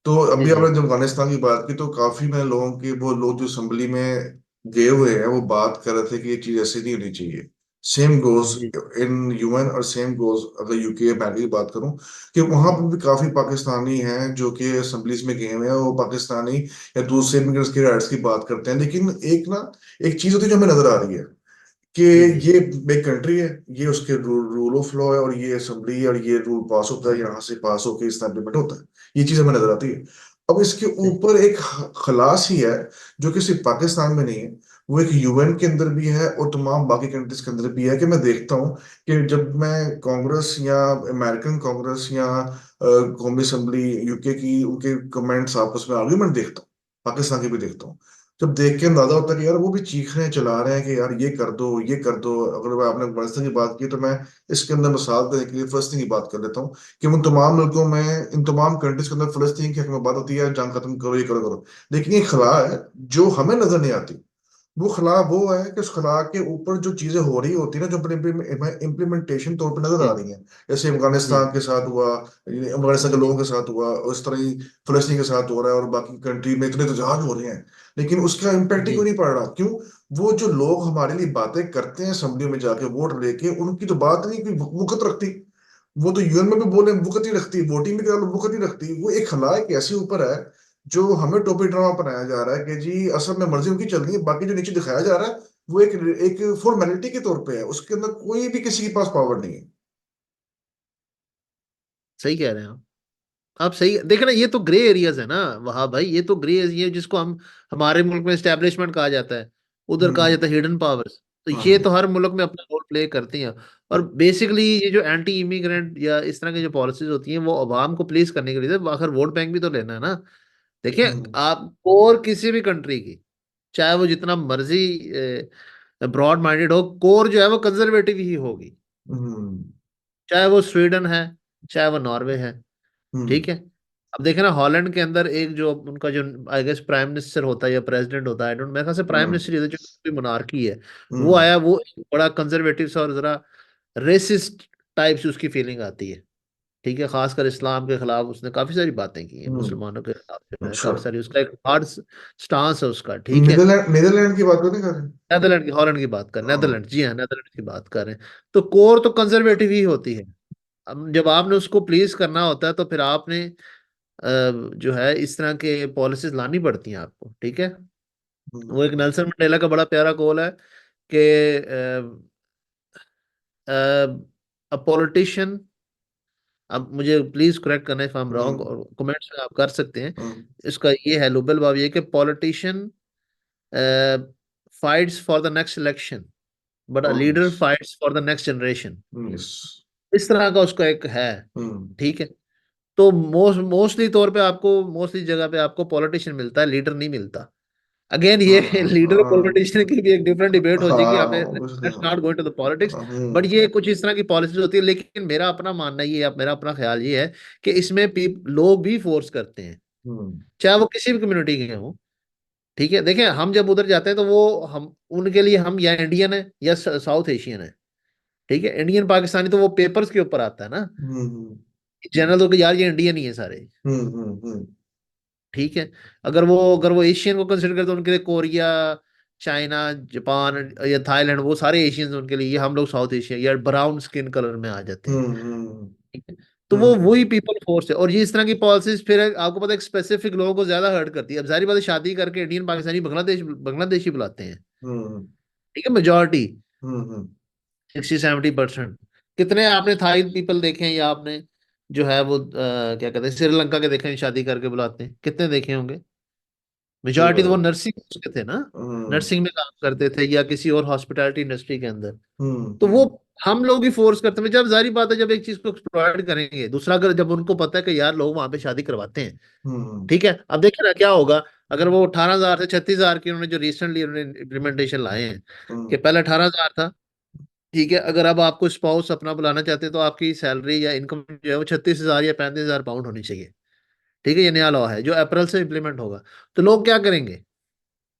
तो जी अभी जी आपने जब अफगानिस्तान की बात की, तो काफी मैंने लोगों के, वो लोग जो असेंबली में गए हुए हैं, वो बात कर रहे थे कि ये चीज ऐसी नहीं होनी चाहिए। सेम गोज जी इन यूएन, और सेम गोज अगर यूके अमेरिका की बात करूं, कि वहां पर भी काफी पाकिस्तानी हैं जो कि असेंबलीज में गए हुए हैं, वो पाकिस्तानी या दूसरे इमिग्रेंट्स के राइट्स की बात करते हैं। लेकिन एक चीज होती है जो हमें नजर आ रही है कि जी जी ये एक कंट्री है, ये उसके रूल ऑफ लॉ है, और ये असेंबली है, और ये रूल पास होता है, यहाँ से पास होकर इस इम्प्लीमेंट होता है। ये चीज हमें नजर आती है। अब इसके जी ऊपर एक खलास ही है, जो कि सिर्फ पाकिस्तान में नहीं है, वो एक यूएन के अंदर भी है और तमाम बाकी कंट्रीज के अंदर भी है। कि मैं देखता हूँ कि जब मैं कांग्रेस या अमेरिकन कांग्रेस या कौमी असेंबली यूके की, उनके कमेंट्स आपस में आर्ग्यूमेंट देखता हूँ, पाकिस्तान के भी देखता हूँ, जब देख के अंदाजा होता है कि यार वो भी चीख रहे हैं, चिल्ला रहे हैं कि यार ये कर दो, ये कर दो। अगर मैं आपने अफगानिस्तान की बात की, तो मैं इसके अंदर मिसाल देने के लिए फलस्तीन की बात कर लेता हूँ कि उन तमाम मुल्कों में, इन तमाम कंट्रीज के अंदर फलस्तीन की हक में बात होती है, जंग खत्म करो, ये करो करो। लेकिन ये खला है जो हमें नजर नहीं आती। वो खला वो है कि उस खला के ऊपर जो चीजें हो रही होती है ना, जो अपने इम्प्लीमेंटेशन तौर पर नजर जी आ रही हैं, जैसे जी अफगानिस्तान के साथ हुआ, अफगानिस्तान जी के जी लोगों के साथ हुआ, उस तरह ही फलस्तीन के साथ हो रहा है, और बाकी कंट्री में इतने तजाज हो रहे हैं, लेकिन उसका इम्पैक्ट ही जी क्यों नहीं पड़ रहा? क्यों? वो जो लोग हमारे लिए बातें करते हैं असेंबली में जाके वोट लेके, उनकी तो बात नहीं कोई वुकत रखती। वो तो यूएन में भी बोले वुकत ही रखती, वोटिंग भी करा लो वुकत ही रखती। वो एक खला एक ऐसे ऊपर है जो हमें टोपी ड्रामा बनाया जा रहा है कि जी असल में मर्जी उनकी चल रही है, बाकी जो नीचे दिखाया जा रहा है वो एक एक फॉर्मेलिटी के तौर पे है, उसके अंदर कोई भी किसी के पास पावर नहीं है। सही कह रहे हैं आप सही देख रहे हैं। ये तो ग्रे एरियाज है ना वहाँ भाई, ये तो ग्रे एरिया जिसको हम हमारे मुल्क में एस्टेब्लिशमेंट कहा जाता है, उधर कहा हम्म, जाता है हिडन पावर्स। तो ये हाँ, तो हर मुल्क में अपना रोल प्ले करती हैं। और बेसिकली ये जो एंटी इमिग्रेंट या इस तरह की जो पॉलिसीज होती हैं, वो अवाम को प्लीज करने के लिए, आखिर वोट बैंक भी तो लेना है ना। देखिए, हम्म, आप और किसी भी कंट्री की, चाहे वो जितना मर्जी ब्रॉड माइंडेड हो, कोर जो है वो कंजर्वेटिव ही होगी। हम्म, चाहे वो स्वीडन है, चाहे वो नॉर्वे है। हम्म, ठीक है। अब देखे ना, हॉलैंड के अंदर एक जो उनका जो आई गेस प्राइम मिनिस्टर होता है या प्रेसिडेंट होता है, आई डोंट, मेरे ख्याल से प्राइम हम्म, मिनिस्टर ही होता है, जो मोनार्की है। वो हम्म, आया, वो एक बड़ा कंजर्वेटिव सा और जरा रेसिस्ट टाइप से उसकी फीलिंग आती है। ठीक है, खासकर इस्लाम के खिलाफ उसने काफी सारी बातें की हैं, हम्म। मुसलमानों के खिलाफ जो है अच्छा, काफी सारी, उसका एक हार्ड स्टांस है उसका। ठीक है। नीदरलैंड नीदरलैंड की बात नहीं कर रहे? नेदरलैंड की, हॉलैंड की बात कर, हाँ, नेदरलैंड, जी हाँ, नेदरलैंड की बात कर रहे हैं। तो कोर तो कंजर्वेटिव ही होती है। अब जब आपने उसको प्लीज करना होता है, तो फिर आपने जो है इस तरह के पॉलिसीज लानी पड़ती हैं आपको। ठीक है। हम्म, वो एक नेल्सन मंडेला का बड़ा प्यारा कॉल है कि अ पॉलिटिशियन अब मुझे प्लीज करेक्ट करना इफ आई एम रॉन्ग, हम्म और कमेंट्स में आप कर सकते हैं। हम्म इसका ये है लुबेल बाब, ये कि politician fights for the next election but a leader yes fights for the next generation. Yes इस तरह का उसका एक है। हम्म ठीक है। तो मोस्टली तौर पे आपको, मोस्टली जगह पे आपको पॉलिटिशियन मिलता है, लीडर नहीं मिलता। अगेन ये लीडर हाँ पॉलिटिशियन की भी एक डिफरेंट डिबेट हो जाएगी, हाँ हमें obviously, let's not go into the politics. But hmm ये कुछ इस तरह की पॉलिसीज होती है, लेकिन मेरा अपना मानना ये है, मेरा अपना ख्याल ये है कि इसमें लोग भी फोर्स करते हैं, हम्म चाहे वो किसी भी कम्युनिटी के हों। ठीक है, देखें हम जब उधर जाते हैं तो वो हम उनके लिए हम या इंडियन है या साउथ एशियन है। ठीक है, इंडियन पाकिस्तानी तो वो पेपर्स के ऊपर आता है ना, हम्म जनरल तो कि यार ये इंडियन ही है सारे। हम्म। ठीक है। अगर वो एशियन को कंसिडर करते तो उनके लिए कोरिया, चाइना, जापान या थाईलैंड, वो सारे एशियंस उनके लिए, ये हम लोग साउथ एशिया या ब्राउन स्किन कलर में आ जाते हैं। हम्म ठीक है। तो वो वही पीपल फोर्स है, और ये इस तरह की पॉलिसीज फिर आपको पता है स्पेसिफिक लोगों को ज्यादा हर्ट करती है। अब जाहिर बात है, शादी करके इंडियन पाकिस्तानी बांग्लादेशी बुलाते हैं। हम्म ठीक है, मेजोरिटी हम्म 60-70%। कितने आपने थाई पीपल देखे हैं, या आपने जो है वो क्या कहते हैं श्रीलंका के देखे हैं, शादी करके बुलाते हैं, कितने देखे होंगे? सही मेजोरिटी तो वो बात नर्सिंग के थे ना, हम्म नर्सिंग में काम करते थे या किसी और हॉस्पिटैलिटी इंडस्ट्री के अंदर। तो वो हम्म हम लोग ही फोर्स करते हैं। जब जारी बात है, जब एक चीज को एक्सप्लॉइट करेंगे, दूसरा अगर जब उनको पता है कि यार लोग वहां पे शादी करवाते हैं। हम्म ठीक है, अब देखिए ना क्या होगा। अगर वो 18,000 से 36,000 की उन्होंने जो रिसेंटली उन्होंने इम्प्लीमेंटेशन लाए हैं, कि हम्म पहले 18,000 था। ठीक है, अगर अब आपको स्पाउस अपना बुलाना चाहते हैं तो आपकी सैलरी या इनकम जो है वो 36,000 या 35,000 पाउंड होनी चाहिए। ठीक है, ये नया लॉ है जो अप्रैल से इम्प्लीमेंट होगा। तो लोग क्या करेंगे?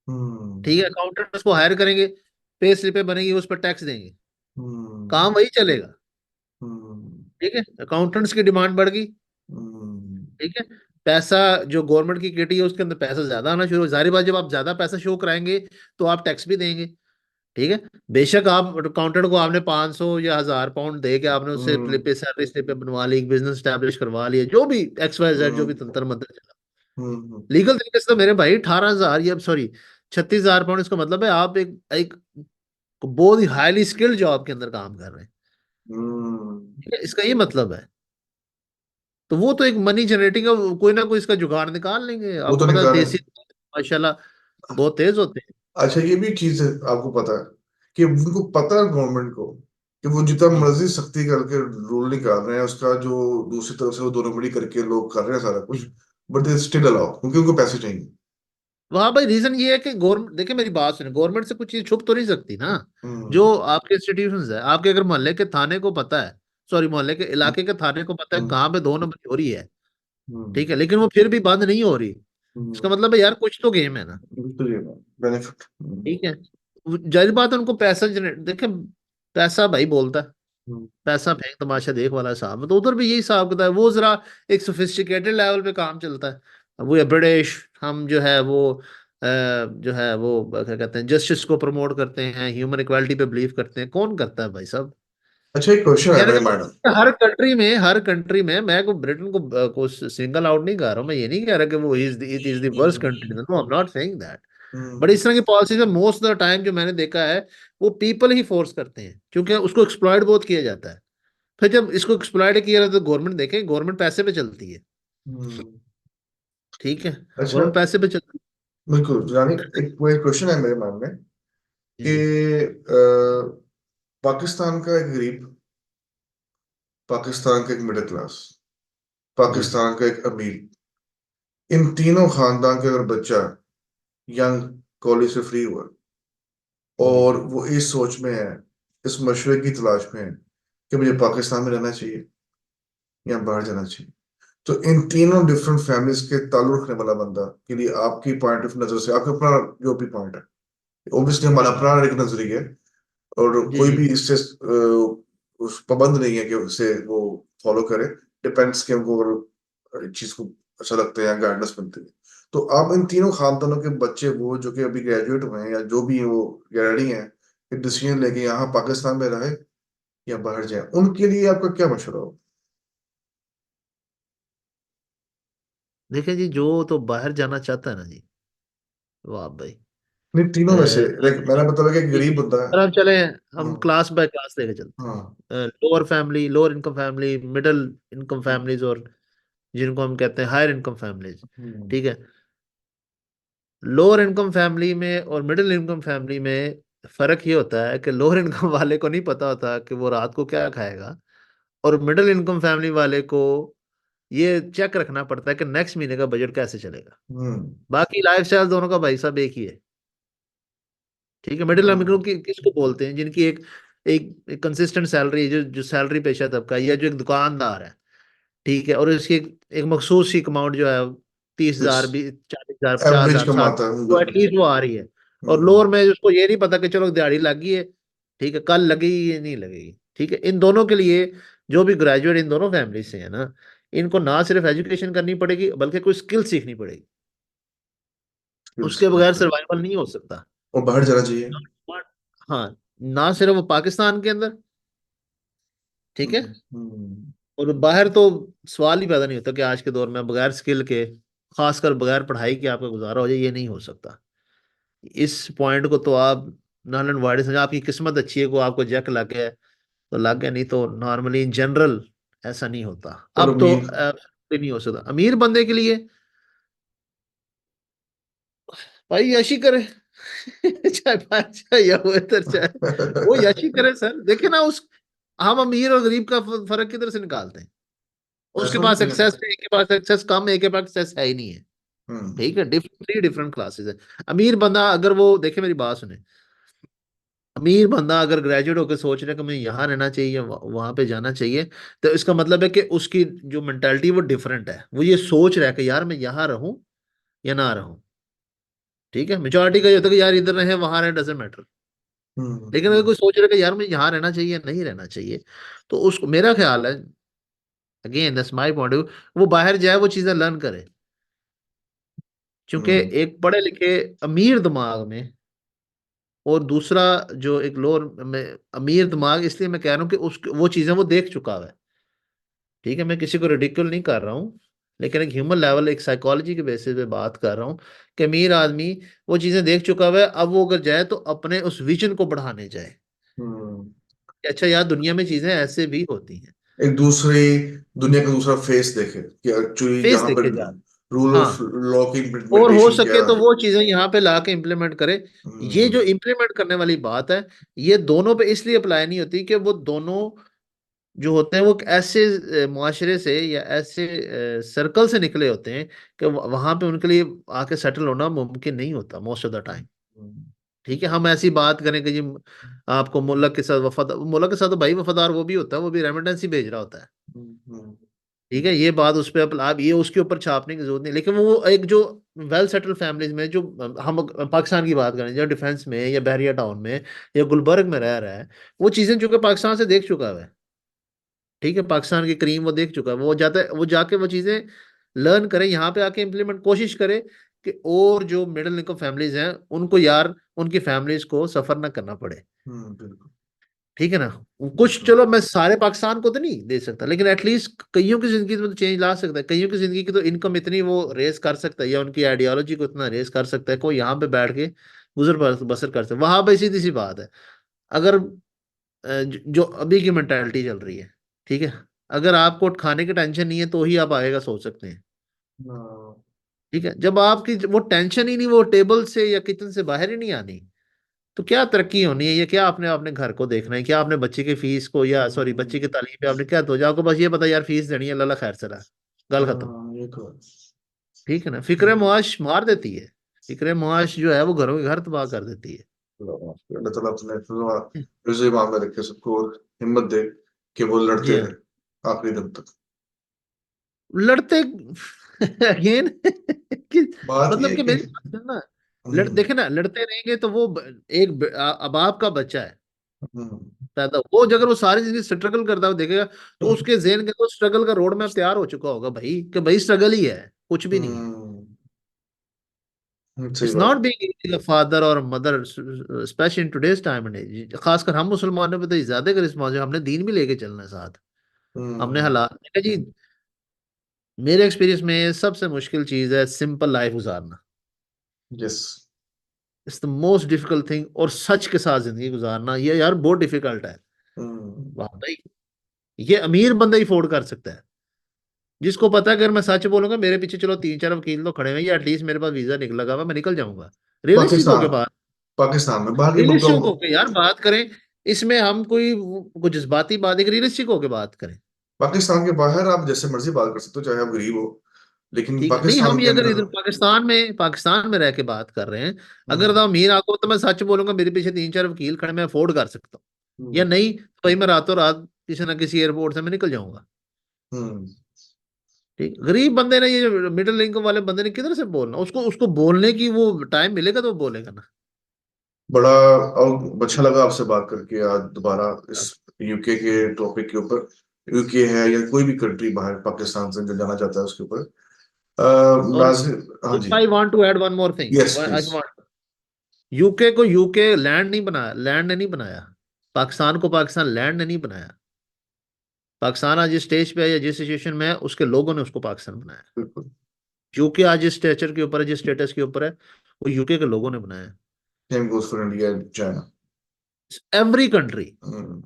हम्म ठीक है, अकाउंटेंट्स को हायर करेंगे, पे स्लिपें बनेगी, उस पर टैक्स देंगे, हम्म काम वही चलेगा। हम्म ठीक है, अकाउंटेंट्स की डिमांड बढ़ गई। हम्म ठीक है, पैसा जो गवर्नमेंट की किटी है उसके अंदर पैसा ज्यादा आना शुरू हो, जारी बात जब आप ज्यादा पैसा शो कराएंगे तो आप टैक्स भी देंगे। ठीक है, बेशक आप अकाउंटेंट को आपने 500 या 1,000 पाउंड दे के आपने उससे हम्म सैलरी स्लिप बनवा ली, बिजनेस स्टैब्लिश करवा लिया, जो भी एक्स वाई जेड जो भी तंत्र मंत्र चला, हम्म लीगल तरीके से तो मेरे भाई 18,000 या सॉरी 36,000 पाउंड, इसका मतलब है आप एक बहुत ही हाईली स्किल्ड जॉब के अंदर काम कर रहे हैं। हम्म ठीक है, इसका ये मतलब है। तो वो तो एक मनी जनरेटिंग है, कोई ना कोई इसका जुगाड़ निकाल लेंगे। वो आपको तो पता है निकाले देसी माशाल्लाह बहुत तेज होते हैं। अच्छा ये भी चीज है आपको पता है कि उनको पता है गवर्नमेंट को कि वो जितना जी। मर्जी सख्ती करके रूल निकाल रहे हैं उसका जो दूसरी तरफ से वो दोनों बड़ी करके लोग कर रहे हैं सारा कुछ बट दे स्टिल अलाउ क्योंकि उनको पैसे चाहिए वहां भाई रीजन ये है कि गवर्नमेंट, देखिए मेरी बात सुनिए, गवर्नमेंट से कुछ चीज छुप तो नहीं सकती ना। जो हम्म आपके इंस्टीट्यूशन है, आपके अगर मोहल्ले के थाने को पता है, सॉरी मोहल्ले के हम्म इलाके के थाने को पता है हम्म कहाँ पे 2 नंबर हो रही है। हम्म ठीक है, लेकिन वो फिर भी बंद नहीं हो रही, इसका हम्म, मतलब है यार कुछ तो गेम है ना। तो ये बेनिफिट ठीक है, जाहिर बात है उनको पैसा जनरेट, देखे पैसा भाई बोलता है, पैसा फेंक तमाशा देख वाला हिसाब है। तो उधर भी यही हिसाब किताब है, वो जरा एक सोफिस्टिकेटेड लेवल पे काम चलता है। अब वो ब्रिटिश, हम जो है वो जो है वो क्या कहते हैं, जस्टिस को प्रमोट करते हैं, ह्यूमन इक्वालिटी पे बिलीव करते हैं। कौन करता है भाई साहब? अच्छा एक क्वेश्चन है कहने मेरे का मैडम मतलब हर कंट्री में मैं को ब्रिटेन को सिंगल आउट नहीं कर रहा हूं, मैं ये नहीं कह रहा कि वो it is the worst country, no I am not saying that. But hmm इस तरह की पॉलिसीज में मोस्ट ऑफ द टाइम जो मैंने देखा है, वो पीपल ही फोर्स करते हैं, क्योंकि उसको एक्सप्लॉइट बहुत किया जाता है। फिर जब इसको एक्सप्लॉइट किया जाता है तो गवर्नमेंट, देखें गवर्नमेंट पैसे पे चलती है। हम्म, ठीक है, अच्छा गवर्नमेंट पैसे पे चलती बिल्कुल यानी एक वो एक क्वेश्चन है मेरे मन में है। कि जी पाकिस्तान का एक गरीब पाकिस्तान का एक मिडिल क्लास जी पाकिस्तान का एक अमीर इन तीनों खानदान के अगर बच्चा यंग कॉलेज से फ्री हुआ जी और वो इस सोच में है इस मशवरे की तलाश में है कि मुझे पाकिस्तान में रहना चाहिए या बाहर जाना चाहिए तो इन तीनों डिफरेंट फैमिलीज के ताल्लुक रखने वाला बंदा के लिए आपकी पॉइंट ऑफ नजर से आपका अपना जो भी पॉइंट है ऑब्वियसली हमारा अपना एक नजरिया है और जी कोई जी भी इससे उस पाबंद नहीं है कि उसे वो फॉलो करे डिपेंड्स कि हमको अगर इस चीज को अच्छा लगता है या गाइडेंस मिलती है तो आप इन तीनों खानदानों के बच्चे वो जो कि अभी ग्रेजुएट हुए हैं या जो भी वो रेडी हैं कि डिसीजन लेके यहाँ पाकिस्तान में रहे या बाहर जाए उनके लिए आपका क्या मशवरा हो देखें जी, जो तो बाहर जाना चाहता है ना जी, वाह भाई, नहीं, तीनों में से लाइक मेरा मतलब है कि एक गरीब बंदा है। और अब चले, हम हाँ। क्लास बाय क्लास लेके चलते हाँ। हैं। Lower family, lower income family, middle income families, और जिनको हम कहते हैं हायर इनकम फैमिलीज। हम्म। ठीक है। लोअर इनकम फैमिली में और मिडिल इनकम फैमिली में फर्क ये होता है कि लोअर इनकम वाले को नहीं पता होता कि वो रात को क्या खाएगा, और मिडिल इनकम फैमिली वाले को ये चेक रखना पड़ता है कि नेक्स्ट महीने का बजट कैसे चलेगा। हम्म। बाकी लाइफस्टाइल दोनों का भाई साहब एक ही है। ठीक है। मिडिल इनकम हाँ। की किसको बोलते हैं? जिनकी एक कंसिस्टेंट सैलरी, जो जो सैलरी पेशा तबका है, या जो एक दुकानदार है, ठीक है, और उसकी एक मखसूस सी अमाउंट जो है, 30,000, फिक्स 40,000, पचास एवरेज हजार साठ कमाता है, तो बिल्कुल। एटलीस्ट वो आ रही है। और हम्म। लोअर में उसको ये नहीं पता कि चलो दिहाड़ी लग गई है, ठीक है, कल लगेगी या नहीं लगेगी। ठीक है। इन दोनों के लिए, जो भी ग्रेजुएट इन दोनों फैमिली से है ना, इनको ना सिर्फ एजुकेशन करनी पड़ेगी बल्कि कोई स्किल सीखनी पड़ेगी। Skills, उसके बगैर बिल्कुल। सर्वाइवल नहीं हो सकता। और बाहर जाना चाहिए। हाँ, ना सिर्फ वो पाकिस्तान के अंदर, ठीक है, हम्म। और बाहर तो सवाल ही पैदा नहीं होता कि आज के दौर में बगैर स्किल के, खासकर बगैर पढ़ाई के आपका गुजारा हो जाए, ये नहीं हो सकता। इस पॉइंट को तो आप नल एंड वाइड समझ, आपकी किस्मत अच्छी है को आपको जैक लग गया है तो लग गया, नहीं तो नॉर्मली इन जनरल ऐसा नहीं होता। और अब तो अमीर। नहीं हो सकता अमीर बंदे के लिए। भाई यशी करे। चाहे बाहर चाहे या वो इधर चाहे, वो यशी करे सर। देखे ना उस, हम अमीर और गरीब का फर्क किधर से निकालते हैं? उसके पैसा पास नहीं है। एक्सेस है, एक के पास एक्सेस कम है, एक के पास एक्सेस है ही नहीं है। हम्म। ठीक है। थ्री डिफरेंट क्लासेस है। अमीर बंदा अगर वो देखे, मेरी बात सुने, अमीर बंदा अगर ग्रेजुएट होकर सोच रहा है कि मुझे यहाँ रहना चाहिए, वहां पे जाना चाहिए, तो इसका मतलब है कि उसकी जो मेंटालिटी वो डिफरेंट है। वो ये सोच रहा है कि यार मैं यहाँ रहूं या ना रहूं। ठीक है। मेजोरिटी का ये होता है कि यार इधर रहे वहां रहे, डजेंट मैटर। हम्म। लेकिन अगर कोई सोच रहा है कि यार मुझे यहाँ रहना चाहिए या नहीं रहना चाहिए, तो उसको, मेरा ख्याल है, again that's my point of view, वो बाहर जाए, वो चीजें लर्न करे। क्योंकि हम्म। एक पढ़े लिखे अमीर दिमाग में, और दूसरा जो एक लोअर में अमीर दिमाग, इसलिए मैं कह रहा हूँ कि उस वो चीजें वो देख चुका है। ठीक है। मैं किसी को रिडिक्यूल नहीं कर रहा हूँ, लेकिन एक ह्यूमन लेवल, एक साइकोलॉजी के बेसिस पे बात कर रहा हूँ कि अमीर आदमी वो चीजें देख चुका है। अब वो अगर जाए तो अपने उस विजन को बढ़ाने जाए हम्म। कि अच्छा यार दुनिया में चीजें ऐसे भी होती हैं। एक दूसरी दुनिया का दूसरा फेस देखे कि एक्चुअली फेस यहाँ पे देखे जा। रूल हाँ, ऑफ लॉ की और हो इम्प्लीमेंटेशन सके क्या तो है। वो चीजें यहाँ पे ला के इम्प्लीमेंट करे। ये हम्म। जो इम्प्लीमेंट करने वाली बात है, ये दोनों पे इसलिए अप्लाई नहीं होती कि वो दोनों जो होते हैं वो एक ऐसे मुआशरे से या ऐसे सर्कल से निकले होते हैं कि वहां पे उनके लिए आके सेटल होना मुमकिन नहीं होता मोस्ट ऑफ द टाइम। हम्म। ठीक है। हम ऐसी बात करें कि जी आपको मुल्क के साथ वफादार, मुल्क के साथ तो भाई वफादार वो भी होता है, वो भी रेमिटेंस ही भेज रहा होता है। हम्म। ठीक है। ये बात उस पर आप ये उसके ऊपर छापने की जरूरत नहीं, लेकिन वो एक जो वेल सेटल्ड फैमिलीज में, जो हम पाकिस्तान की बात करें, जो डिफेंस में या बहरिया टाउन में या गुलबर्ग में रह रहा है, वो चीजें जो कि पाकिस्तान से देख चुका है। ठीक है। पाकिस्तान की क्रीम वो देख चुका है। वो जाता है, वो जाके वो चीजें लर्न करे, यहाँ पे आके इम्प्लीमेंट कोशिश करे कि और जो मिडिल इनकम फैमिलीज हैं उनको यार उनकी फैमिलीज को सफर ना करना पड़े। बिल्कुल। ठीक है ना। कुछ बिल्कुल। चलो मैं सारे पाकिस्तान को तो नहीं दे सकता, लेकिन एटलीस्ट कईयों की जिंदगी में तो चेंज ला सकता है। कईयों की जिंदगी की तो इनकम इतनी वो रेस कर सकता है, या उनकी आइडियोलॉजी को इतना रेस कर सकता है कोई यहाँ पे बैठ के गुजर बसर कर सकता है। वहां पे सीधी सी बात है, अगर जो अभी की मेंटालिटी चल रही है, ठीक है, अगर आपको खाने की टेंशन नहीं है तो ही आप आगे का सोच सकते हैं। हाँ। ठीक है। जब आपकी वो टेंशन ही नहीं, वो टेबल से या किचन से बाहर ही नहीं आनी, तो क्या तरक्की होनी है? ये क्या आपने अपने घर को देखना है? क्या आपने बच्चे की फीस को, या सॉरी बच्चे की तालीम पे आपने क्या, तो जो आपको बस ये पता यार फीस देनी है, अल्लाह खैर चला, गल खत्म। हाँ, ये तो है। ठीक है ना। फिक्र हम्म। मुआश मार देती है। फिक्र मुआश जो है वो घरों के घर तबाह कर देती है। अल्लाह ताला अपने रिज़्क़ इमाम में रखे सबको और हिम्मत दे कि वो जी लड़ते हाँ। हैं आखिरी दम तक। लड़ते अगेन कि, बात ये मतलब है कि कि मेरी बात सुनना, हम्म। देखे ना, लड़ते रहेंगे तो वो अब आपका बच्चा है हम्म। पैदा, वो अगर वो सारी जिंदगी स्ट्रगल करता हुआ देखेगा, तो उसके जेहन के तो स्ट्रगल का रोड मैप तैयार हो चुका होगा भाई, कि भाई स्ट्रगल ही है, कुछ भी नहीं है। सही इट्स नॉट बात। बीइंग फादर और mother, specially in today's time and age, खासकर हम मुसलमानों पे तो ज्यादा का रिस्पॉन्स, हमने दीन भी लेके चलना है साथ। हमने हम्म। हालात देखा जी। मेरे एक्सपीरियंस में सबसे मुश्किल चीज है सिंपल लाइफ गुजारना। Yes. It's the most difficult thing. और सच के साथ जिंदगी गुजारना ये यार बहुत डिफिकल्ट है। हम्म, वाह भाई, ये अमीर बंदा ही अफोर्ड कर सकता है, जिसको पता है अगर मैं सच बोलूंगा मेरे पीछे चलो 3 4 वकील तो खड़े हैं, या एटलीस्ट मेरे पास वीजा निकल लगा हुआ, मैं निकल जाऊंगा। रियलिस्टिक होके पाकिस्तान बात, पाकिस्तान में बाहर के मुल्कों रियलिस्टिक में, होके यार बात करें। इसमें हम कोई जज्बाती बात, एक रियलिस्टिक होके बात करें। पाकिस्तान के बाहर आप जैसे मर्जी बात कर सकते हो, चाहे आप गरीब हो, लेकिन ठीक है, नहीं पाकिस्तान हम के ये अगर अंदर। इधर पाकिस्तान में रह के बात कर रहे हैं, अगर हम्म, तो अमीर आको तो मैं सच बोलूंगा मेरे पीछे 3 4 वकील खड़े, मैं अफोर्ड कर सकता हूँ। या हम्म, नहीं तो भाई मैं रातों रात किसी ना किसी एयरपोर्ट से मैं निकल जाऊंगा। हम्म, ठीक, गरीब बंदे ने, ये जो मिडिल इनकम वाले बंदे ने किधर से बोलना, उसको उसको बोलने की वो टाइम मिलेगा तो वो बोलेगा ना। बड़ा और अच्छा लगा आपसे बात करके आज दोबारा इस यूके के टॉपिक के ऊपर। यूके है या कोई भी कंट्री बाहर पाकिस्तान से जो जाना चाहता है उसके ऊपर। और नाज़िर, हाँ इफ जी। I want to add one more thing, yes I please. Want, UK को यूके लैंड नहीं बनाया, लैंड ने नहीं बनाया। पाकिस्तान को पाकिस्तान लैंड ने नहीं बनाया। पाकिस्तान आज जिस स्टेज पे है या जिस सिचुएशन में है, उसके लोगों ने उसको पाकिस्तान बनाया। बिल्कुल। यूके आज जिस स्टेचर के ऊपर है, जिस स्टेटस के ऊपर है, वो यूके के लोगों ने बनाया है। Same goes for India, China. Every country, hmm,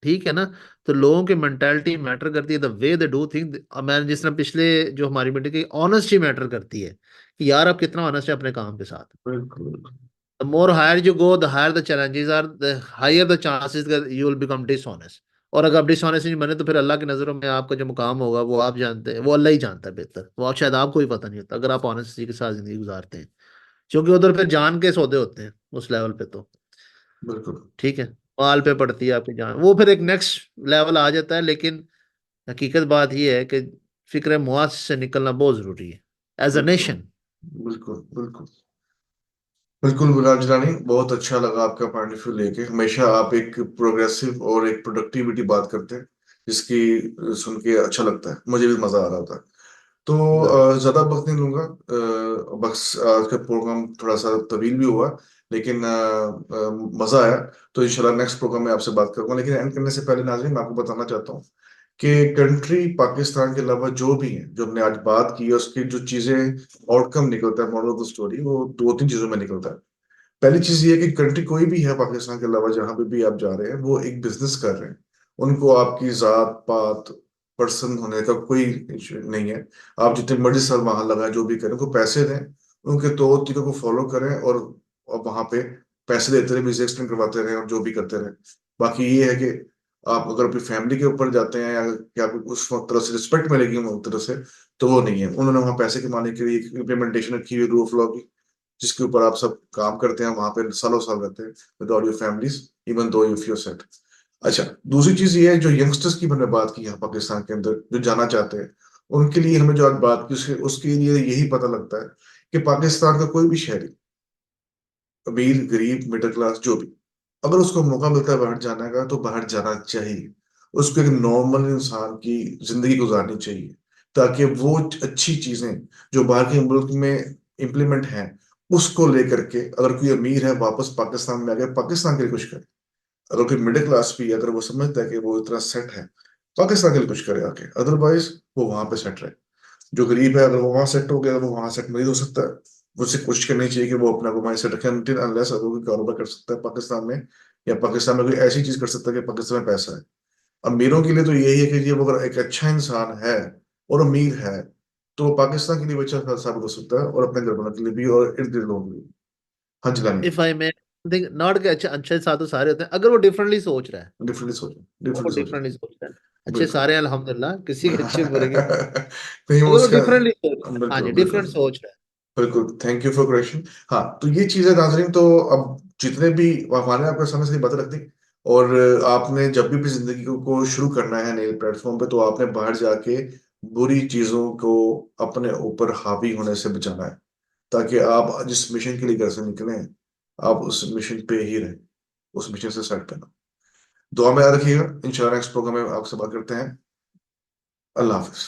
ठीक है ना। तो लोगों की मेंटालिटी मैटर करती है, the way they do thing. मैंने जिस तरह पिछले जो हमारी मीटिंग की, ऑनेस्टी मैटर करती है कि यार आप कितना ऑनेस्ट है अपने काम के साथ। बिल्कुल। The more higher you go, the higher the challenges are, the higher the chances that you will become dishonest. और अगर आप डिसऑनेस्ट नहीं बने तो फिर अल्लाह की नजरों में आपका जो मुकाम होगा वो आप जानते हैं, वो अल्लाह ही जानता है बेहतर, वो शायद आपको भी पता नहीं होता अगर आप ऑनेस्टी के साथ जिंदगी गुजारते हैं। क्योंकि उधर फिर जान के सौदे होते हैं उस लेवल पे तो, बिल्कुल। ठीक है, माल पे पड़ती है आपकी जान, वो फिर एक नेक्स्ट लेवल आ जाता है। लेकिन हकीकत बात यह है कि फिक्र मुआश से निकलना बहुत जरूरी है एज अ बिल्कुल। नेशन। बिल्कुल। बिल्कुल। बिल्कुल मुराद जिलानी, बहुत अच्छा लगा आपका पॉइंट ऑफ व्यू लेके। हमेशा आप एक प्रोग्रेसिव और एक प्रोडक्टिविटी बात करते हैं, जिसकी सुन के अच्छा लगता है, मुझे भी मजा आ रहा था। तो ज्यादा वक्त नहीं लूंगा। बस आज का प्रोग्राम थोड़ा सा तवील भी हुआ, लेकिन मजा आया। तो इंशाल्लाह नेक्स्ट प्रोग्राम में आपसे बात करूंगा, लेकिन एंड करने से पहले नाज़रीन मैं आपको बताना चाहता हूँ कि कंट्री पाकिस्तान के अलावा जो भी है, जो हमने आज बात की है, उसकी जो चीजें आउटकम निकलता है, मॉरल ऑफ द स्टोरी, वो दो तीन चीजों में निकलता है। पहली चीज ये है कि कंट्री कोई भी है पाकिस्तान के अलावा, जहां पे भी आप जा रहे हैं, वो एक बिजनेस कर रहे हैं। उनको आपकी जात पात पर्सन होने का कोई issue नहीं है। आप जितने मर्जी साल वहां लगाए, जो भी करें, उनको पैसे दें, उनके तौर तरीकों को फॉलो करें, और वहां पे पैसे देते रहे, वीजा एक्सटेंड करवाते रहे, और जो भी करते रहे। बाकी ये है कि आप अगर अपनी फैमिली के ऊपर जाते हैं, या आपको उस वक्त तरह से रिस्पेक्ट मिलेगी उस तरह से, तो वो नहीं है। उन्होंने वहां पैसे कमाने के लिए इम्प्लीमेंटेशन रखी हुई रूल ऑफ लॉ की, जिसके ऊपर आप सब काम करते हैं, वहां पे सालों साल रहते हैं without your families, even though if you set. अच्छा, दूसरी चीज ये है, जो यंगस्टर्स की मैंने बात की यहाँ पाकिस्तान के अंदर जो जाना चाहते हैं, उनके लिए हमें जो आज बात की, उसके लिए यही पता लगता है कि पाकिस्तान का कोई भी शहरी, अमीर गरीब मिडिल क्लास जो भी, अगर उसको मौका मिलता है बाहर जाने का, तो बाहर जाना चाहिए। उसको एक नॉर्मल इंसान की जिंदगी गुजारनी चाहिए, ताकि वो अच्छी चीजें जो बाहर के मुल्क में इम्प्लीमेंट हैं, उसको लेकर के अगर कोई अमीर है वापस पाकिस्तान में आ गया, पाकिस्तान के लिए कुछ करे। अगर कोई मिडिल क्लास भी है, अगर वो समझता है कि वो इतना सेट है, पाकिस्तान के लिए कुछ करे आके, अदरवाइज वो वहां पे सेट रहे। जो गरीब है, अगर वो वहां सेट हो गया, वो वहां सेट नहीं हो सकता है। मुझसे कोशिश करनी चाहिए कि वो अपना को वहीं सेट रखे, अनटिल अनलेस अगर कोई कारोबार कर सकता है पाकिस्तान में, या पाकिस्तान में कोई ऐसी चीज कर सकता है कि पाकिस्तान में पैसा है। अमीरों के लिए तो यही है कि ये अगर एक अच्छा इंसान है और अमीर है, तो वो पाकिस्तान के लिए भी अच्छा साबित हो सकता है, और अपने घर वालों के लिए भी, और इर्द गिर्द लोगों के लिए भी। हाँ Jilani, if I may think not के अच्छे अच्छे साथ तो सारे होते हैं, अगर वो डिफरेंटली सोच रहा है, डिफरेंटली सोचो, वो डिफरेंटली सोचो। डिफरेंटली सोच रहा है। अच्छे बिल्कुल। सारे हैं अल्हम्दुलिल्लाह, किसी के अच्छे बुरे के, नहीं वो अगर वो उसका, डिफरेंटली सोच रहा है, हाँ बिल्कुल जी बिल्कुल। डिफरेंट सोच रहा है। बिल्कुल, थैंक यू फॉर करेक्शन। हाँ, तो ये चीजें नाजरीन, तो अब जितने भी हमारे आपके सामने से बातें रख दी, और आपने जब भी अपनी जिंदगी को शुरू करना है नए प्लेटफॉर्म पे, तो आपने बाहर जाके बुरी चीजों को अपने ऊपर हावी होने से बचाना है, ताकि आप जिस मिशन के लिए घर से निकले हैं, आप उस मिशन पे ही रहें, उस मिशन से सेट करना। दुआ में याद रखिएगा, इंशाल्लाह नेक्स्ट प्रोग्राम में आपसे बात करते हैं। अल्लाह हाफिज।